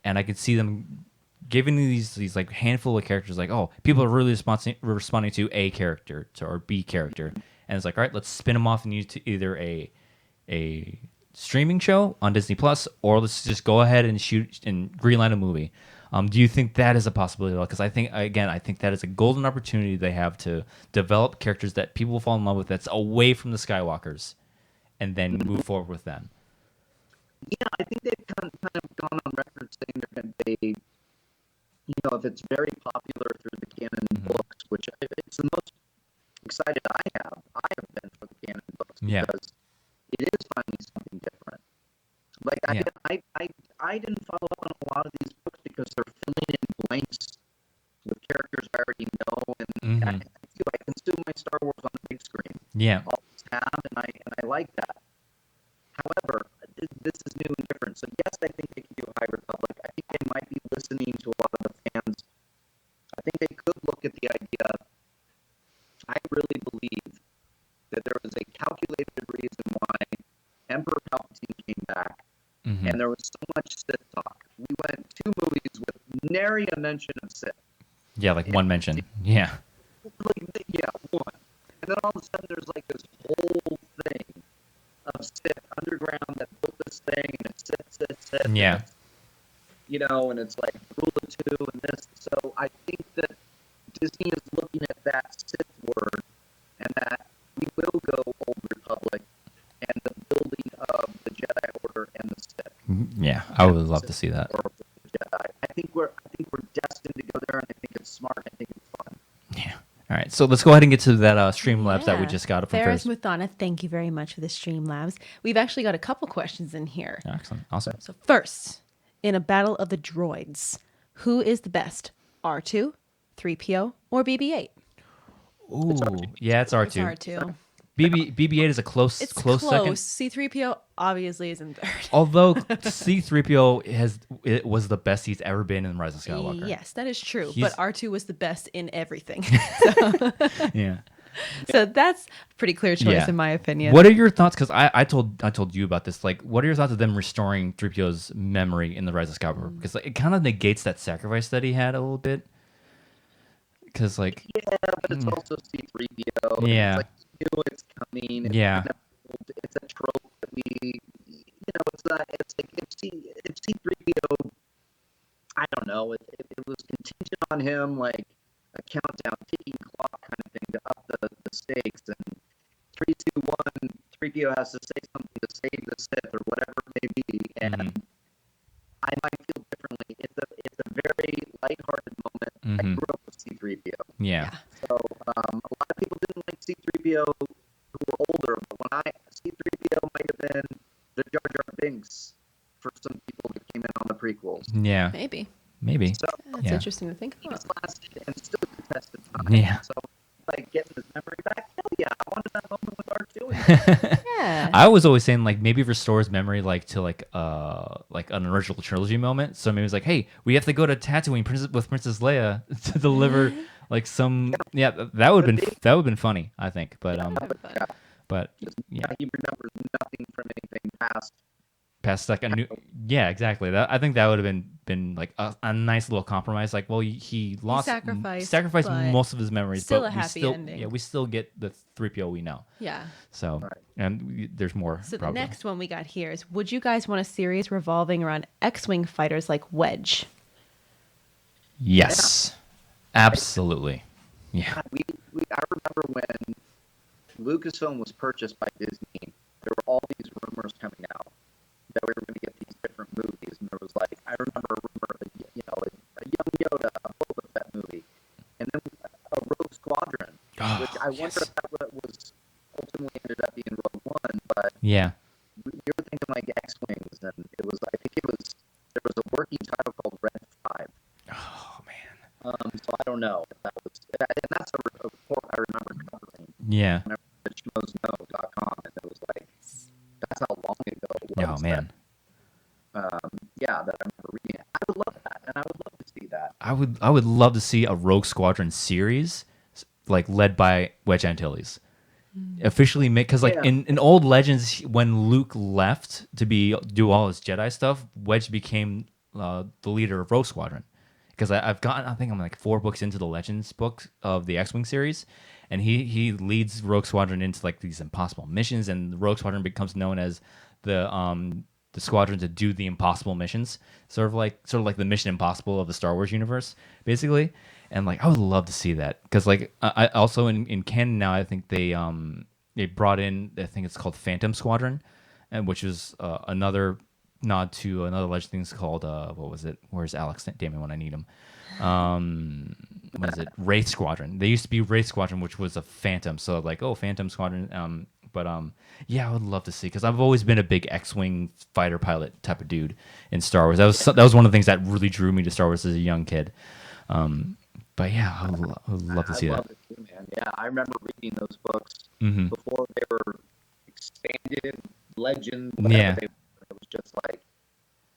and I could see them giving these like handful of characters like, oh, people are really responding to A character or B character, and it's like, all right, let's spin them off and use to either a streaming show on Disney Plus, or let's just go ahead and shoot and greenlight a movie. Do you think that is a possibility? Because I think that is a golden opportunity they have to develop characters that people will fall in love with that's away from the Skywalkers, and then move forward with them. Yeah, I think they've kind of gone on record saying they, if it's very popular through the canon books, which it's the most excited I have been for the canon books, because it is finally something different. Like I didn't follow up on a lot of these books because they're filling in blanks with characters I already know, and I consume my Star Wars on the big screen. Yeah, Always have, and I like that. However, this is new and different. So yes, I think they can do High Republic. I think they might be listening to a lot of the fans. I think they could look at the idea. I really believe that there was a calculated reason why Emperor Palpatine came back, and there was so much Sith talk. We went 2 movies with nary a mention of Sith. Yeah, like one mention. Yeah. One. And then all of a sudden there's like this whole thing of Sith underground that built this thing, and it's Sith. Yeah. And it's like rule of 2 and this. So I think that Disney is looking at that Sith word, and that we will go Old Republic and the building of the Jedi Order and the Sith. Yeah, I would love to see that. Jedi. I think we're destined to go there, and I think it's smart. I think it's fun. Yeah. All right, so let's go ahead and get to that Streamlabs that we just got from Ferris Ferris. Muthana, thank you very much for the Streamlabs. We've actually got a couple questions in here. Excellent. Awesome. So first, in a battle of the droids, who is the best, R2, 3PO, or BB-8? Ooh, yeah, it's R2. It's R2. BB-8 is a close It's second. C-3PO obviously is in third. Although C-3PO was the best he's ever been in Rise of Skywalker. Yes, that is true. He's- But R2 was the best in everything. Yeah. So that's a pretty clear choice Yeah. in my opinion. What are your thoughts? Because I told you about this. Like, what are your thoughts of them restoring 3PO's memory in the Rise of Skywalker? Because it kind of negates that sacrifice that he had a little bit. Because but it's also C-3PO. Yeah. It's like, it's coming. Yeah. It's a trope that we, it's not. It's like if C-3PO, I don't know. It was contingent on him, like a countdown, ticking clock kind of thing to up the stakes. And 3, 2, 1, 3PO has to say something to save the Sith or whatever it may be, and I might feel differently. It's a very lighthearted moment. I grew up with C-3PO. Yeah. So a lot of people didn't like C-3PO who were older, but C-3PO might have been the Jar Jar Binks for some people that came in on the prequels. Yeah. Maybe. So That's interesting to think he about. was lasted and still contested time. Yeah. So like getting his memory back, hell yeah, I wanted that moment with R2. Yeah. I was always saying like maybe restore his memory like to like an original trilogy moment. So maybe it's like, hey, we have to go to Tatooine with Princess Leia to deliver like some. Yeah, that would have been funny, I think. But He remembers nothing from anything past like a new. Yeah, exactly. I think that would have been like a nice little compromise. Like, well, he lost sacrificed but most of his memories, still but a happy ending. Yeah, we still get the 3PO we know. Yeah. So and there's more. So probably. the next one we got here is: would you guys want a series revolving around X-wing fighters like Wedge? Yes, absolutely. Yeah. I remember when Lucasfilm was purchased by Disney, there were all these rumors coming out that we were going to get these different movies, and there was like, I remember a rumor of a young Yoda, a Boba Fett movie, and then a Rogue Squadron, which I wonder if that was ultimately ended up being Rogue One, but Yeah. we were thinking like X-Wings, and there was a working title called Red 5. Oh man. So I don't know if that was, and that's a report I remember Yeah. Whenever the schmoesno.com, and it was like, that's how long ago it Oh was. man. That I remember reading it. I would love that, and I would love to see that. I would love to see a Rogue Squadron series, like led by Wedge Antilles. Officially make, because like Yeah. in old Legends, when Luke left to do all his Jedi stuff, Wedge became the leader of Rogue Squadron. Because I think I'm like 4 books into the Legends book of the X-Wing series, and he leads Rogue Squadron into like these impossible missions, and the Rogue Squadron becomes known as the squadron to do the impossible missions, sort of like the Mission Impossible of the Star Wars universe, basically. And like I would love to see that, because like I also in canon now, I think they brought in, I think it's called Phantom Squadron, and which is another nod to another Legend thing's called what was it? Where's Alex Damon when I need him? What is it? Wraith Squadron. They used to be Wraith Squadron, which was a Phantom. So like, oh, Phantom Squadron. But yeah, I would love to see, because I've always been a big X-wing fighter pilot type of dude in Star Wars. That was one of the things that really drew me to Star Wars as a young kid. But yeah, I would love to see I that. love it too, man. Yeah, I remember reading those books Mm-hmm. before they were expanded, legend, whatever Yeah. they were. It was just like,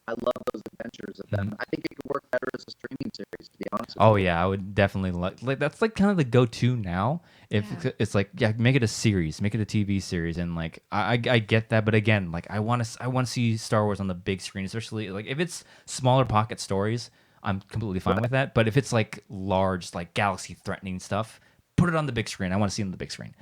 I love those adventures of them. I think it could work better as a streaming series, to be honest with Oh you. yeah, I would definitely like that's like kind of the go-to now. If it's like, yeah, make it a series, make it a TV series, and like I get that, but again, like I want to see Star Wars on the big screen, especially like if it's smaller pocket stories, I'm completely fine with that. But if it's like large, like galaxy-threatening stuff, put it on the big screen. I want to see it on the big screen.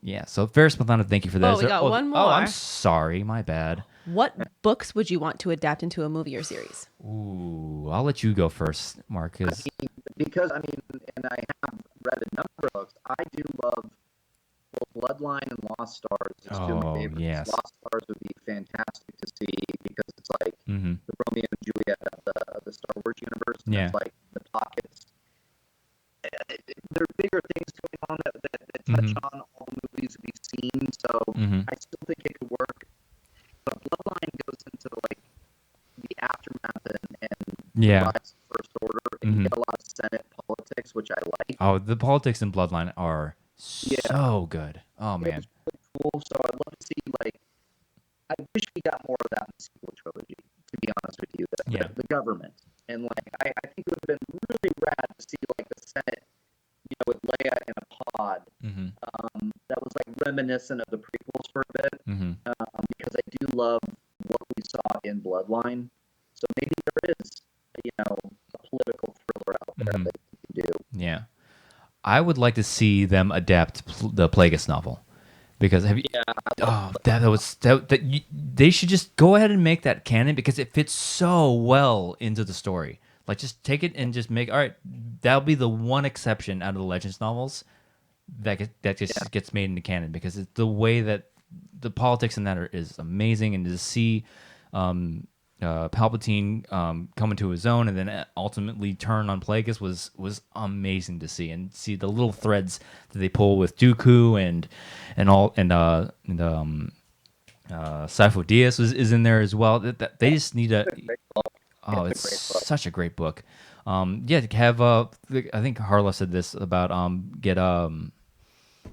Yeah. So Ferris Mathana, thank you for that. Oh, Is we there- got one Oh, I'm more. sorry, my bad. What books would you want to adapt into a movie or series? Ooh, I'll let you go first, Marcus. Because, I mean, and I have read a number of books, I do love both Bloodline and Lost Stars. It's two of my Oh, favorites. yes. Lost Stars would be fantastic to see, because it's like Mm-hmm. the Romeo and Juliet of the Star Wars universe. And Yeah. it's like the pockets. There are bigger things going on that touch Mm-hmm. on all the movies we've seen, so Mm-hmm. I still think it could work. But Bloodline goes into like the aftermath and Yeah. the rise of First Order, and Mhm. you get a lot of Senate politics, which I like. Oh, the politics in Bloodline are so good. Oh It man. was really cool, so I'd love to see, like, I wish we got more of that in the sequel trilogy, to be honest with you. Yeah. The government. And like I think it would have been really rad to see like the Senate, with Leia in a pod. Mm-hmm. That was like reminiscent of the prequels for a bit. Mm-hmm. Because I do love what we saw in Bloodline. So maybe there is, a political thriller out there Mhm. that you can do. Yeah. I would like to see them adapt the Plagueis novel, because have you? Yeah, Oh, they should just go ahead and make that canon, because it fits so well into the story. Like, just take it and just make, all right, that'll be the one exception out of the Legends novels that just gets made into canon, because it's the way that the politics in that is amazing, and to see Palpatine come into his own and then ultimately turn on Plagueis was amazing to see, and see the little threads that they pull with Dooku and Sifo Dyas is in there as well. They just need a. Oh, it's such a great book. Yeah, to have I think Harla said this about get guy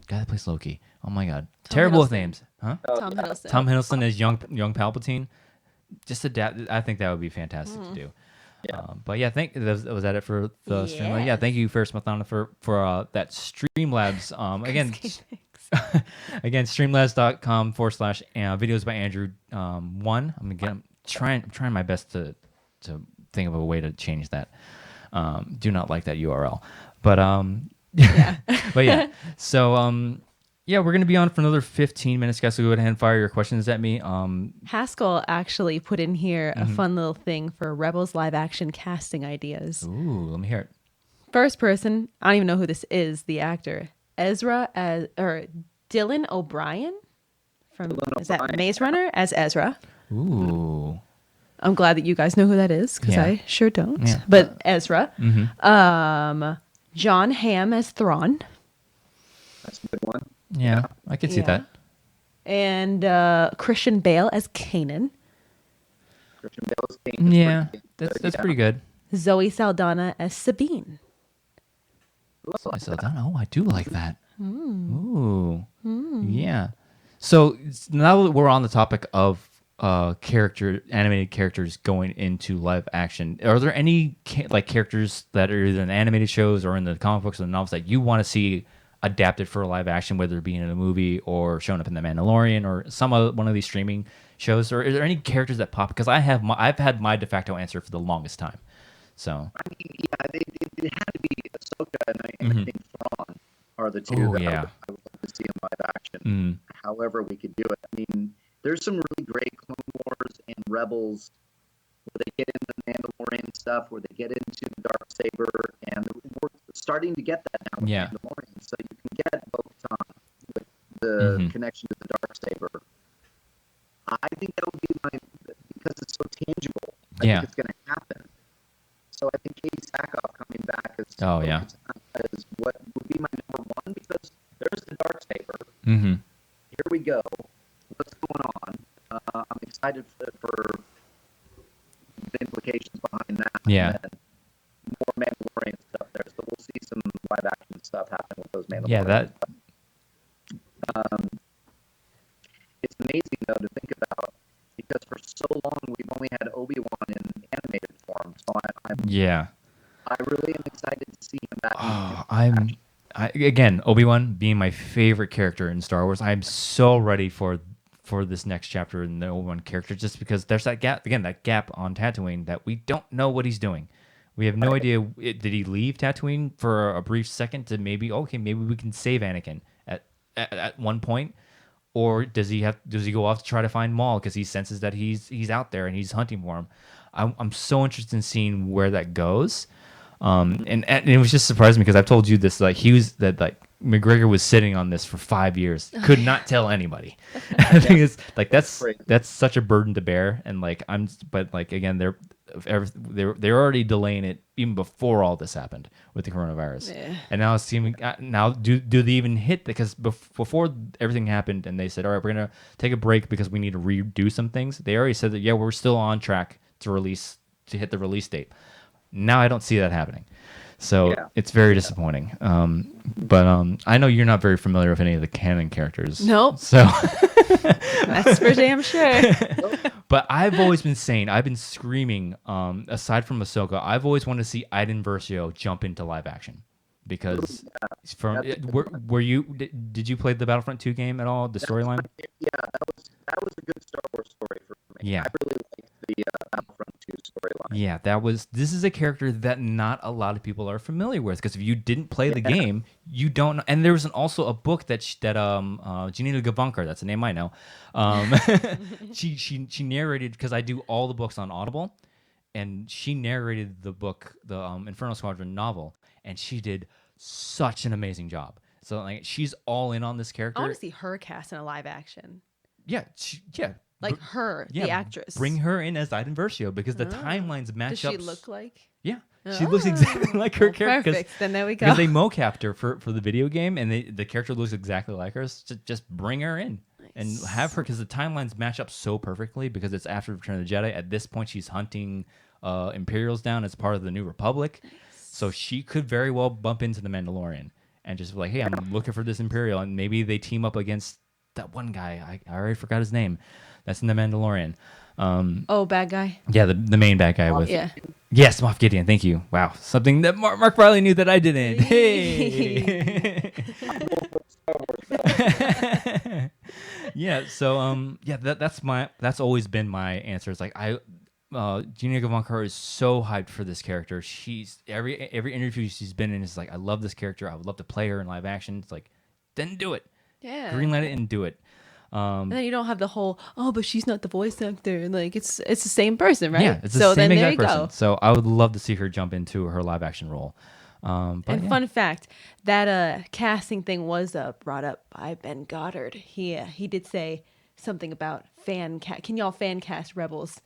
that plays Loki. Oh my God, terrible with Hiddleston. names, huh? Tom Hiddleston. Tom Hiddleston as young Palpatine. Just adapt. I think that would be fantastic to do. But yeah, was that it for the Streamlabs? Yeah, Yes. thank you, Ferris Mathana, for that Streamlabs. Again, again, streamlabs.com/videos by Andrew 1. I'm trying my best to think of a way to change that. Do not like that URL, but Yeah. but yeah. So yeah, we're gonna be on for another 15 minutes, guys. So go ahead and fire your questions at me. Haskell actually put in here a fun little thing for Rebels live action casting ideas. Ooh, let me hear it. First person, I don't even know who this is, the actor. Dylan O'Brien from is that Maze Runner as Ezra. Ooh. I'm glad that you guys know who that is, because Yeah. I sure don't. Yeah. But Ezra. John Hamm as Thrawn. That's a good one. Yeah, I could see Yeah. that. And Christian Bale as Kanan. Christian Bale's theme is Yeah, pretty that's good, pretty good. Zoe Saldana as Sabine. So I said, oh, I do like that. Ooh. Yeah. So now that we're on the topic of animated characters going into live action, are there any characters that are either in animated shows or in the comic books or the novels that you want to see adapted for live action, whether it be in a movie or showing up in The Mandalorian or one of these streaming shows? Or are there any characters that pop? Because I've had my de facto answer for the longest time. So I mean, yeah, they had to be Ahsoka and I think Thrawn are the two that I would love to see in live action. However we could do it. I mean, there's some really great Clone Wars and Rebels where they get into the Mandalorian stuff, where they get into the Darksaber, and we're starting to get that now with Mandalorian. So you can get Bo-Katan with the connection to the Darksaber. I think that would be because it's so tangible. I think it's going to happen. So I think Katie Sackhoff coming back as what would be my number one, because there's the Darksaber. Here we go. What's going on? I'm excited for the implications behind that. Yeah. And more Mandalorian stuff there. So we'll see some live action stuff happen with those Mandalorians. Yeah, it's amazing though to think about, because for so long we've only had Obi-Wan in animated form. So I really am excited to see him back. Again, Obi-Wan being my favorite character in Star Wars. I'm so ready for this next chapter in the Obi-Wan character, just because there's that gap on Tatooine that we don't know what he's doing. We have no idea. Did he leave Tatooine for a brief second to maybe we can save Anakin at one point? Or does he go off to try to find Maul because he senses that he's out there and he's hunting for him? I'm so interested in seeing where that goes. And it was just surprising because I've told you this, McGregor was sitting on this for 5 years, could not tell anybody. I think it's that's such a burden to bear, and again they're already delaying it even before all this happened with the coronavirus, and now it's seeming do they even hit, because before everything happened and they said, all right, we're gonna take a break because we need to redo some things. They already said that we're still on track to hit the release date. Now I don't see that happening. So it's very disappointing. But I know you're not very familiar with any of the canon characters. Nope. So that's for damn sure. But I've been screaming, aside from Ahsoka, I've always wanted to see Iden Versio jump into live action. Because did you play the Battlefront 2 game at all, the storyline? Yeah, that was a good Star Wars story for me. Yeah. I really liked the Battlefront 2 storyline. Yeah, this is a character that not a lot of people are familiar with, because if you didn't play the game, you don't know. And there was also a book that Janina Gavankar, that's a name I know. She narrated, because I do all the books on Audible, and she narrated the book, the Inferno Squadron novel, and she did such an amazing job. So she's all in on this character. I want to see her cast in a live action. Yeah, the actress. Bring her in as Iden Versio, because the timelines match up. Does she look like? Yeah, she looks exactly like her character. Perfect. Then there we go. Because they mocapped her for the video game, and the character looks exactly like her. So just bring her in and have her, because the timelines match up so perfectly. Because it's after Return of the Jedi. At this point, she's hunting Imperials down as part of the New Republic. Nice. So she could very well bump into the Mandalorian and just be like, hey, I'm looking for this Imperial, and maybe they team up against that one guy. I already forgot his name. That's in the Mandalorian. Bad guy. Yeah, the main bad guy with. Yeah. Yes, Moff Gideon. Thank you. Wow, something that Mark Reilly knew that I didn't. Hey. Yeah. So that's always been my answer. It's like Gina Gavankar is so hyped for this character. She's every interview she's been in is like, I love this character. I would love to play her in live action. It's like, then do it. Yeah. Greenlight it and do it. And then you don't have the whole, but she's not the voice actor. Like it's the same person, right? Yeah, it's the same exact person. So I would love to see her jump into her live action role. Fun fact, that casting thing was brought up by Ben Goddard. He did say something about can y'all fan cast Rebels?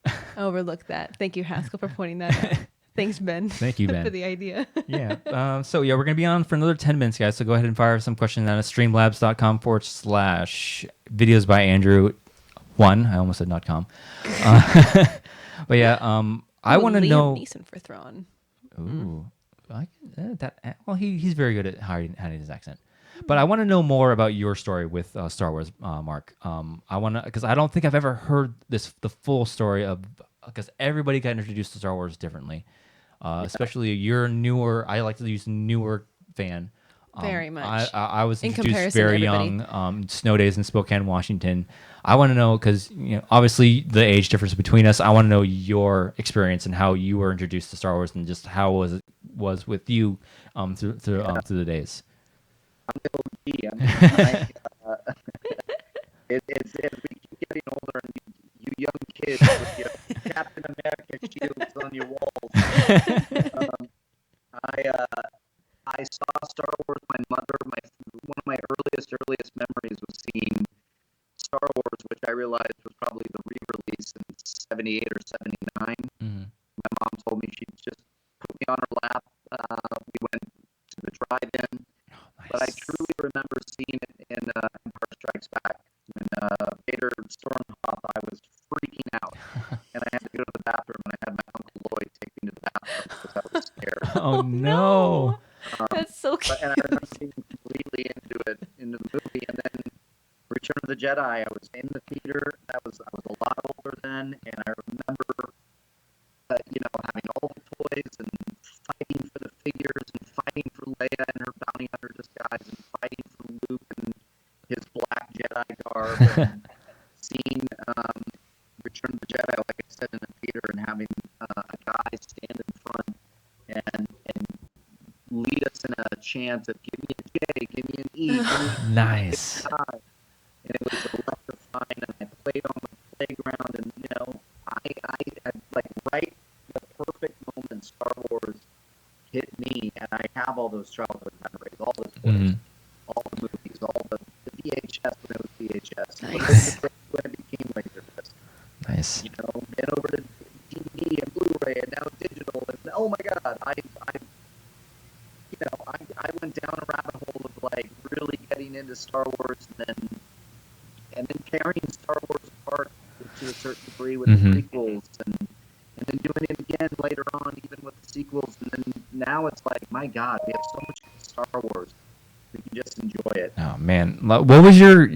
I overlooked that. Thank you, Haskell, for pointing that out. Thanks, Ben. Thank you, Ben. For the idea. Yeah. We're going to be on for another 10 minutes, guys. So go ahead and fire some questions at us. Streamlabs.com/videos by Andrew 1. I almost said .com. But yeah, I want to know. Liam Neeson for Thrawn. Ooh. Well, he's very good at hiding his accent. But I want to know more about your story with Star Wars, Mark. I want to, because I don't think I've ever heard the full story of, because everybody got introduced to Star Wars differently. Especially you're newer. I like to use newer fan. Very much. I was In introduced comparison to very everybody. young. Snow days in Spokane, Washington. I want to know because obviously the age difference between us. I want to know your experience and how you were introduced to Star Wars and just how was with you through the days. I'm the OG. As we keep getting older, and you young kids with your Captain America shields on your walls. I saw Star Wars. My mother, one of my earliest memories was seeing Star Wars, which I realized was probably the re-release in '78 or '79. Mm-hmm. My mom told me she'd just put me on her lap. We went to the drive-in, but I truly remember seeing it in Empire Strikes Back. When Vader stormed off, I was freaking out, and I had to go to the bathroom, and I had my Uncle Lloyd take me to the bathroom because I was scared. Oh no! That's so cute. And I remember being completely into the movie, and then Return of the Jedi. I was in the theater. I was a lot older then, and I remember, having all the toys and fighting for the figures and fighting for Leia and her bounty hunter disguise and fighting for Luke and his black Jedi garb and seeing Return of the Jedi, like I said, in the theater and having a guy stand in front and lead us in a chant of "Give me a J, give me an E." Give me Nice. And it was electrifying, and I played on the playground, and I like right the perfect moment Star Wars hit me, and I have all those childhood memories, all the toys, all the movies, all the VHS when it was VHS, Nice. when it became Laserdisc. Nice. Then over to DVD and Blu-ray, and now digital, and oh my God, I went down a rabbit hole of like really getting into Star Wars, and then carrying Star Wars apart to a certain degree with the prequels, and then doing it again later on, even with the sequels, and then now it's like, my God, we have so much Star Wars, we can just enjoy it. Oh man, what was your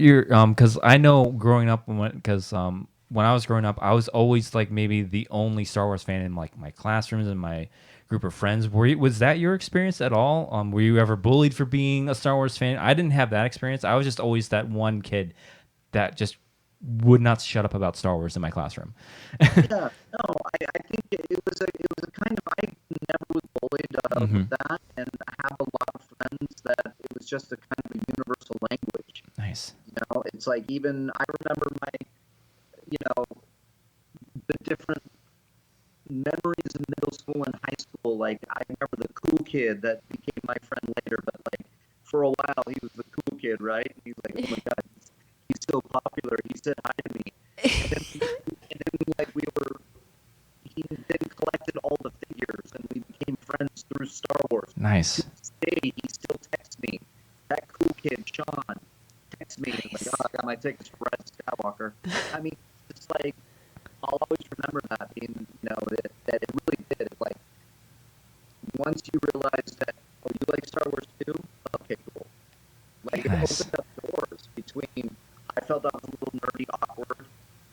because I know growing up when I was growing up, I was always like maybe the only Star Wars fan in like my classrooms and my group of friends. Was that your experience at all? Were you ever bullied for being a Star Wars fan? I didn't have that experience. I was just always that one kid that just would not shut up about Star Wars in my classroom. I think it was a kind of, I never was bullied with that, and I have a lot of friends that it was just a kind of a universal language. Nice. It's like, even I remember the different memories in middle school and high school. Like, I remember the cool kid that became my friend later, but like for a while he was the cool kid, right? And he's like, oh my God, he's so popular. He said hi to me, and then like he then collected all the figures, and we became friends through Star Wars. Nice. To this day, he still texts me. That cool kid, Sean, texts me. Nice. Like, oh, I got my tickets for Rise of Skywalker. I mean, it's like, I'll always remember that being, that it really did. Like, once you realize that, oh, you like Star Wars too? Okay, cool. Like, Nice. It opened up doors between, I felt I was a little nerdy, awkward,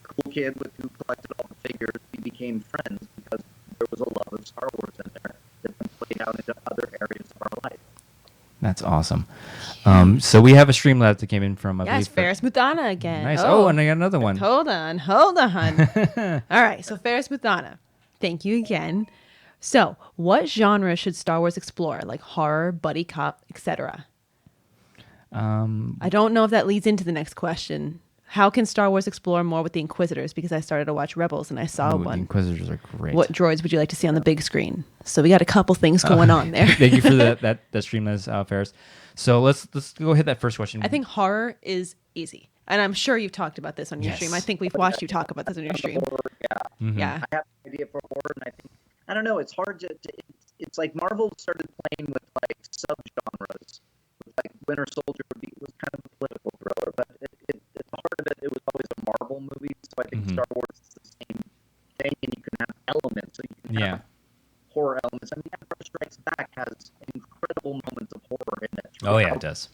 cool kid who collected all the figures. We became friends because there was a love of Star Wars in there that then played out into other areas of our life. That's awesome. So we have a Streamlabs that came in from, I Yes, believe, Ferris Mutana again. Nice. Oh, and I got another one. Hold on. All right, so Ferris Mutana. Thank you again. So, what genre should Star Wars explore? Like horror, buddy cop, etc.? I don't know if that leads into the next question. How can Star Wars explore more with the Inquisitors? Because I started to watch Rebels and I saw The one. Inquisitors are great. What droids would you like to see on the big screen? So we got a couple things going on there. Thank you for that Streamlabs, Ferris. So let's go hit that first question. I think horror is easy. And I'm sure you've talked about this on your stream. I think we've watched you talk about this on your stream. Horror, yeah. Yeah. I have an idea for horror, and I think, I don't know, it's hard to it's like Marvel started playing with like subgenres. Like Winter Soldier was kind of a political thriller, but at the heart of it was always a Marvel movie. So I think Star Wars is the same thing, and you can have elements. So you can have horror elements. I mean, Empire Strikes Back has incredible moments of horror in it. Oh yeah, it does.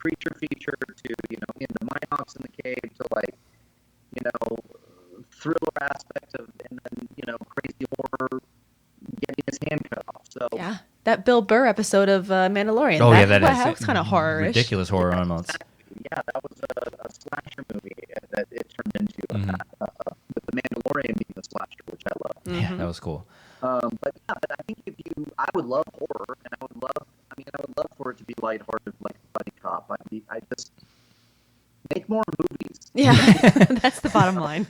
creature feature to, in the Minox in the cave to like, thriller aspect of, and then, crazy horror getting his hand cut off. So Yeah, that Bill Burr episode of Mandalorian. Oh, that, yeah, that was kind of horror-ish. ridiculous horror almost. exactly. Yeah, that was a slasher movie that it turned into. With the Mandalorian being the slasher, which I love. Yeah, that was cool. But I think I would love horror, and I would love for it to be lighthearted, like Buddy Cop. I just make more movies. Yeah, that's the bottom line.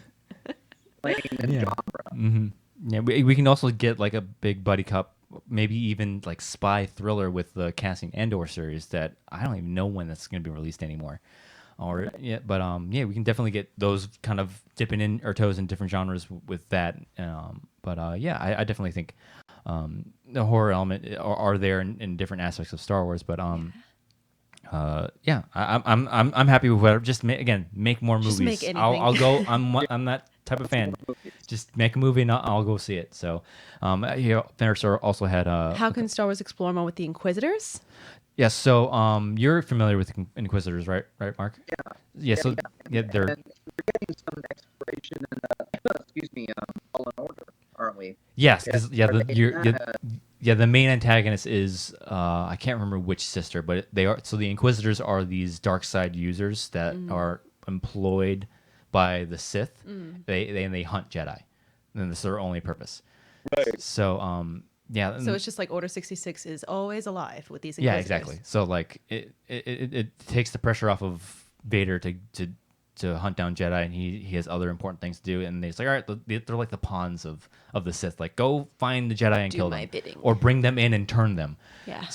Playing in genre. Mm-hmm. Yeah, we can also get like a big buddy cop, maybe even like spy thriller with the Cassian Andor series that I don't even know when that's going to be released anymore. Or yeah, but we can definitely get those kind of dipping in our toes in different genres with that. I definitely think the horror element are there in different aspects of Star Wars. But I'm happy with whatever. Just make more movies. Just make anything. I'll go. I'm that type of fan. Just make a movie and I'll go see it. So, Finisher also had. How can Star Wars explore more with the Inquisitors? Yes. So, you're familiar with Inquisitors, right? Right, Mark? Yeah. Yeah. So, yeah, they're. And we're getting some exploration in Fallen Order, aren't we? Yes. Yeah. The main antagonist is I can't remember which sister, but they are. So the Inquisitors are these dark side users that are employed by the Sith. They hunt Jedi, and that's their only purpose. Right. So So it's just like Order 66 is always alive with these Inquisitors. yeah, exactly. So like it takes the pressure off of Vader to hunt down Jedi, and he has other important things to do. And it's like, all right, they're like the pawns of the Sith. Like, go find the Jedi and kill them, bidding. or bring them in and turn them,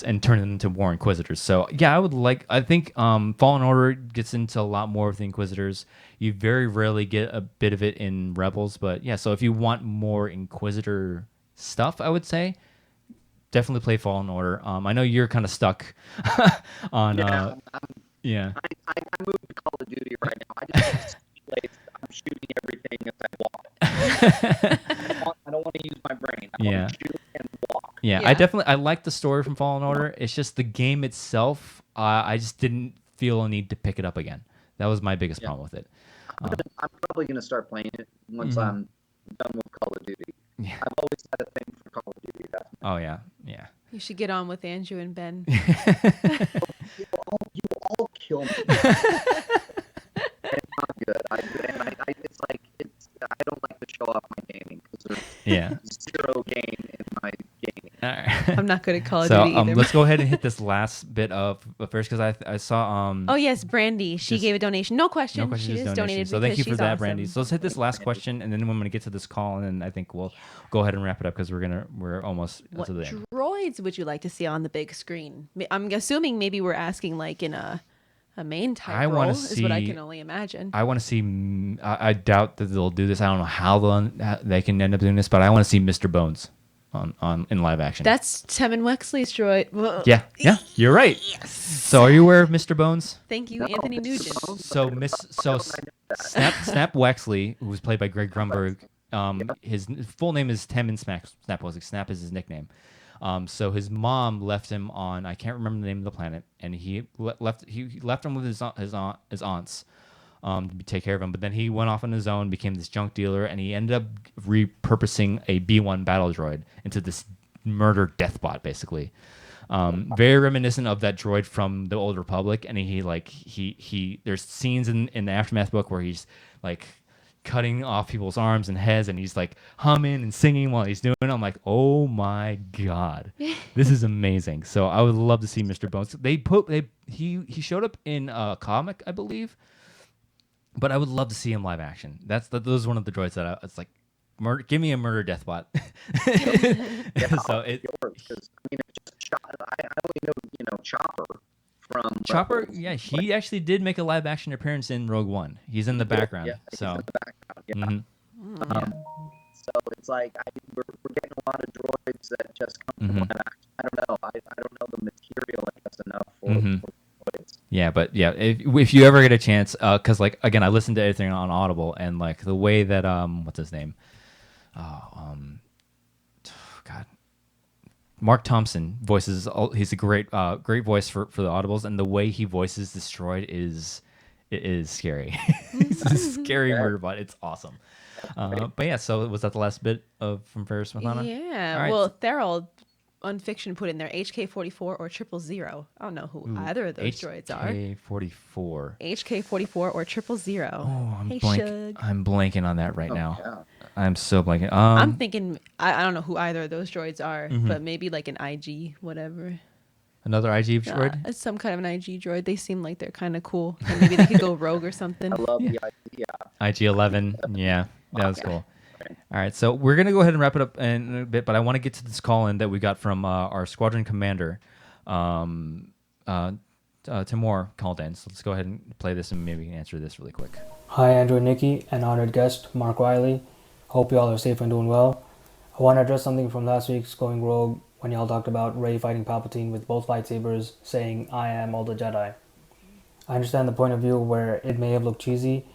and turn them into War Inquisitors. So yeah, I think Fallen Order gets into a lot more of the Inquisitors. You very rarely get a bit of it in Rebels, but yeah. So if you want more Inquisitor stuff, I would say definitely play Fallen Order. I know you're kind of stuck on. Yeah. I moved to Call of Duty right now. I just I'm shooting everything as I walk. I don't want to use my brain. I want to shoot and walk. Yeah, I like the story from Fallen Order. It's just the game itself. I just didn't feel a need to pick it up again. That was my biggest problem with it. I'm probably going to start playing it once I'm done with Call of Duty. Yeah. I've always had a thing for Call of Duty. Oh yeah. You should get on with Andrew and Ben. You all kill me. It's not good. I don't like to show off my gaming because there's zero game in my gaming. All right. I'm not good at Call of So Duty either. let's go ahead and hit this last bit of first because I saw Oh yes, Brandy. She gave a donation. No question. No question, She just just donation. donated. So thank you because for that, she's Brandy. awesome. So let's hit this last question, and then I'm going to get to this call, and then I think we'll go ahead and wrap it up because we're almost What to the end. droids would you like to see on the big screen? I'm assuming maybe we're asking like in a main type I role wanna is what I see- can only imagine. I want to see. I doubt that they'll do this. I don't know how they can end up doing this, but I want to see Mr. Bones on in live action. That's Temin Wexley's droid. Well, yeah, you're right. Yes. So are you aware of Mr. Bones? Thank you, Anthony Nugent. Snap Wexley, who was played by Greg Grunberg, his full name is Temin Snap Wexley. Snap is his nickname. So his mom left him on, I can't remember the name of the planet, and he left him with his aunts to take care of him. But then he went off on his own, became this junk dealer, and he ended up repurposing a B-1 battle droid into this murder death bot, basically. Very reminiscent of that droid from the Old Republic, and he there's scenes in the Aftermath book where he's like cutting off people's arms and heads, and he's like humming and singing while he's doing it. I'm like, oh my god, this is amazing. So I would love to see Mr. Bones. He showed up in a comic, I believe, but I would love to see him live action. Those is one of the droids that it's like, give me a murder death bot. So it. Because it's just I only know Chopper from Chopper. Rebels. Yeah, he actually did make a live action appearance in Rogue One. He's in the background. Yeah, so. he's in the background. Yeah. So it's like we're getting a lot of droids that just come from live action. I don't know. I don't know the material, I guess, enough for droids. Yeah, but yeah, if you ever get a chance, because like again, I listened to everything on Audible, and like the way that what's his name? God, Mark Thompson voices. He's a great voice for the audibles, and the way he voices Destroyed is scary. It's a scary murder bot. It's awesome. But yeah, so was that the last bit of from Ferris Mathana? Yeah. All right. Well, Theral on Fiction put in there HK-44 or 000. I don't know who either of those droids are. HK-44. HK-44 or 000. Oh, Hey, Shug. I'm blanking on that right now. Yeah. I'm so blanking. I'm thinking, I don't know who either of those droids are, Mm-hmm. but maybe like an IG, whatever. Another IG droid. It's some kind of an IG droid. They seem like they're kind of cool. And maybe they could go rogue or something. I love the idea. IG-11. Yeah, that was cool. All right, so we're going to go ahead and wrap it up in a bit, but I want to get to this call-in that we got from our squadron commander, Timur called in. So let's go ahead and play this and maybe answer this really quick. Hi, Andrew and Nikki, and honored guest, Mark Reilly. Hope you all are safe and doing well. I want to address something from last week's Going Rogue when y'all talked about Rey fighting Palpatine with both lightsabers, saying, I am all the Jedi. I understand the point of view where it may have looked cheesy,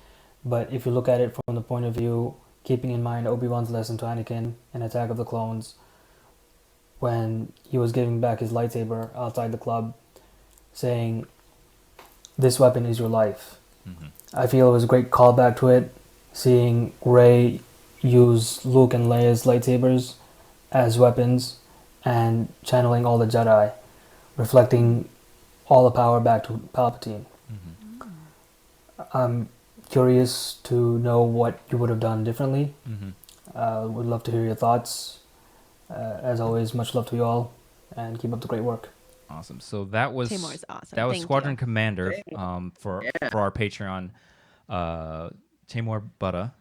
but if you look at it from the point of view, keeping in mind Obi-Wan's lesson to Anakin in Attack of the Clones, when he was giving back his lightsaber outside the club, saying, this weapon is your life. Mm-hmm. I feel it was a great callback to it, seeing Rey use Luke and Leia's lightsabers as weapons and channeling all the Jedi, reflecting all the power back to Palpatine. Mm-hmm. I'm curious to know what you would have done differently. Mm-hmm. Would love to hear your thoughts. As always, much love to you all, and keep up the great work. Awesome. So that was Timur's awesome. That was Thank Squadron you. Commander for our Patreon, Timur Butta.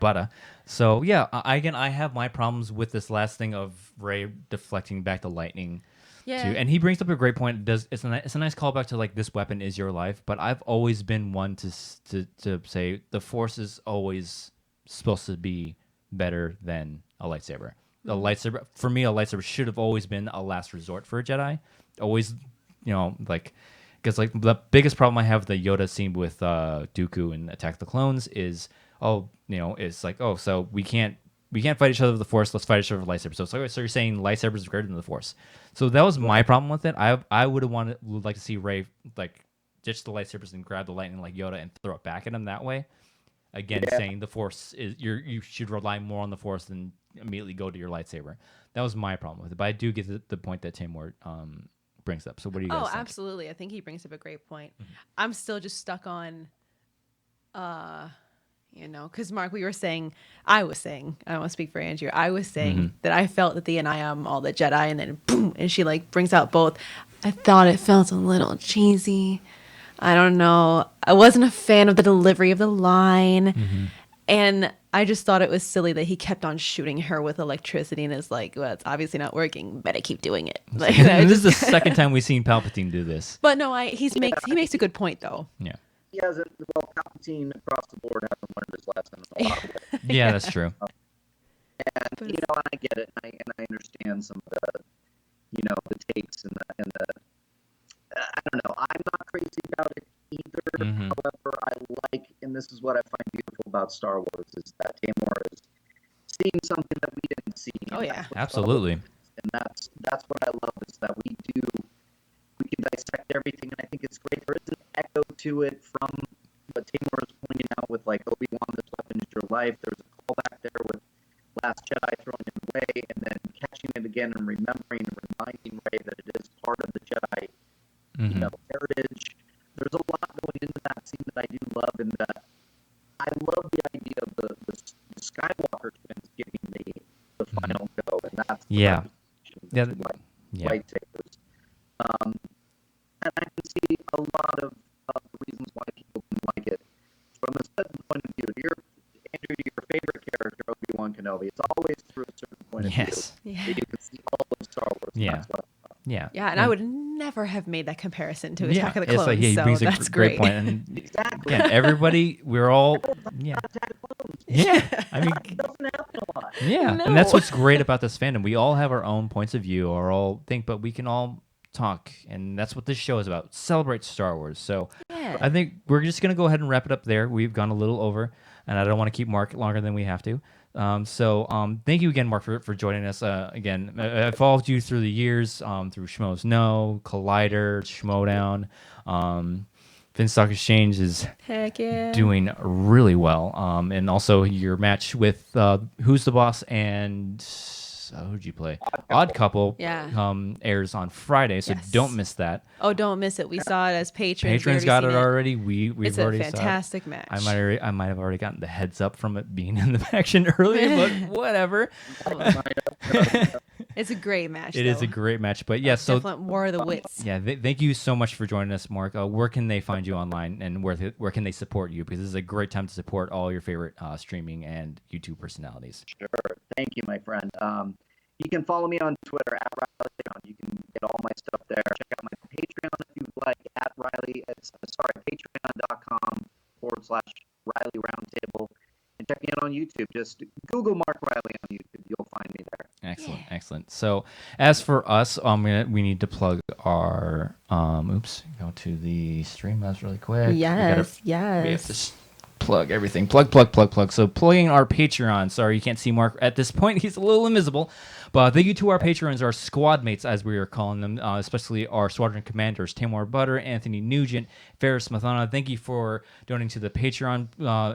Butta. So yeah, I have my problems with this last thing of Rey deflecting back the lightning. Yeah. Too. And he brings up a great point. It's a nice callback to like, this weapon is your life. But I've always been one to say the Force is always supposed to be better than a lightsaber. A lightsaber, for me, a lightsaber should have always been a last resort for a Jedi. Always, because like the biggest problem I have with the Yoda scene with Dooku in Attack the Clones is, it's like, so we can't fight each other with the Force. Let's fight each other with lightsabers. So you're saying lightsabers is greater than the Force. So that was my problem with it. I would like to see Rey like ditch the lightsabers and grab the lightning like Yoda and throw it back at him that way. Again, saying the Force is you should rely more on the Force than immediately go to your lightsaber. That was my problem with it. But I do get the point that Timur brings up. So what do you guys think? Absolutely. I think he brings up a great point. Mm-hmm. I'm still just stuck on, because Mark, I was saying, I don't want to speak for Andrew. I was saying that I felt that I am all the Jedi, and then boom, and she like brings out both. I thought it felt a little cheesy. I don't know. I wasn't a fan of the delivery of the line. And I just thought it was silly that he kept on shooting her with electricity, and it's like, well, it's obviously not working. Better keep doing it. Like, this is the second time we've seen Palpatine do this. But no, he makes a good point though. Yeah. He hasn't. Well, Palpatine across the board hasn't learned his lesson in a lot of ways. Yeah, that's true. And I get it, and I understand some of the, the takes and the. I don't know. I'm not crazy about it either. However, I like, and this is what I find beautiful about Star Wars, is that Timur is seeing something that we didn't see. Oh yeah, absolutely. And that's what I love, is that we can dissect everything, and I think it's great. There is an echo to it from what Timur is pointing out with like Obi-Wan, this weapon is your life. There's a callback there with Last Jedi throwing him away, and then catching it again and remembering and reminding Rey that it is part of the Jedi. Heritage. There's a lot going into that scene that I do love, and that I love the idea of the Skywalker twins giving the final go, and that's lightsabers. And I can see a lot of the reasons why people didn't like it. From a certain point of view, Andrew, your favorite character, Obi-Wan Kenobi, it's always through a certain point of view that you can see all of Star Wars. Yeah. That's what Yeah, and I would never have made that comparison to Attack of the Clones. He brings so a that's great point. And exactly. Again, everybody, we're all, I mean, it doesn't happen a lot. and that's what's great about this fandom. We all have our own points of view, but we can all talk, and that's what this show is about. Celebrate Star Wars. So I think we're just gonna go ahead and wrap it up there. We've gone a little over, and I don't want to keep Mark longer than we have to. Thank you again, Mark, for joining us. Again, I've followed you through the years, through Schmoes No, Collider, Schmodown. Finstock Exchange is Heck yeah. doing really well. And also your match with Who's the Boss and who'd you play? Odd Couple. Yeah. Airs on Friday, so Yes. don't miss that. Oh, don't miss it. We saw it as patrons. Patrons We got already it seen already. We've It's already a saw it. fantastic match. I might have already gotten the heads up from it being in the faction earlier, but whatever. It's a great match. It is a though. great match. But yeah, so Definite War of the Wits. yeah, thank you so much for joining us, Mark. Where can they find you online, and where can they support you? Because this is a great time to support all your favorite streaming and YouTube personalities. Sure. Thank you, my friend. You can follow me on Twitter at Riley. You can get all my stuff there. Check out my Patreon if you would like at Riley. It's patreon.com/Riley Roundtable. And check me out on YouTube. Just Google Mark Reilly on YouTube. You'll find me there. Excellent, excellent. So as for us, we need to plug our go to the stream as really quick. Yes, We have yes. to plug everything. Plug. So plugging our Patreon. Sorry, you can't see Mark at this point. He's a little invisible. But thank you to our patrons, our squad mates, as we are calling them, especially our squadron commanders, Tamar Butter, Anthony Nugent, Ferris Mathana. Thank you for donating to the Patreon.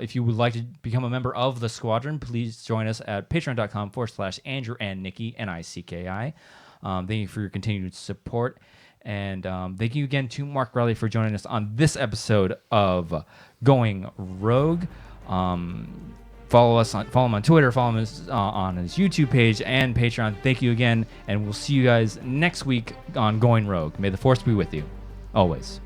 If you would like to become a member of the squadron, please join us at patreon.com/Andrew and Nicki, Nicki. Thank you for your continued support. And thank you again to Mark Reilly for joining us on this episode of Going Rogue. Follow him on Twitter, follow him on his YouTube page and Patreon. Thank you again, and we'll see you guys next week on Going Rogue. May the Force be with you, always.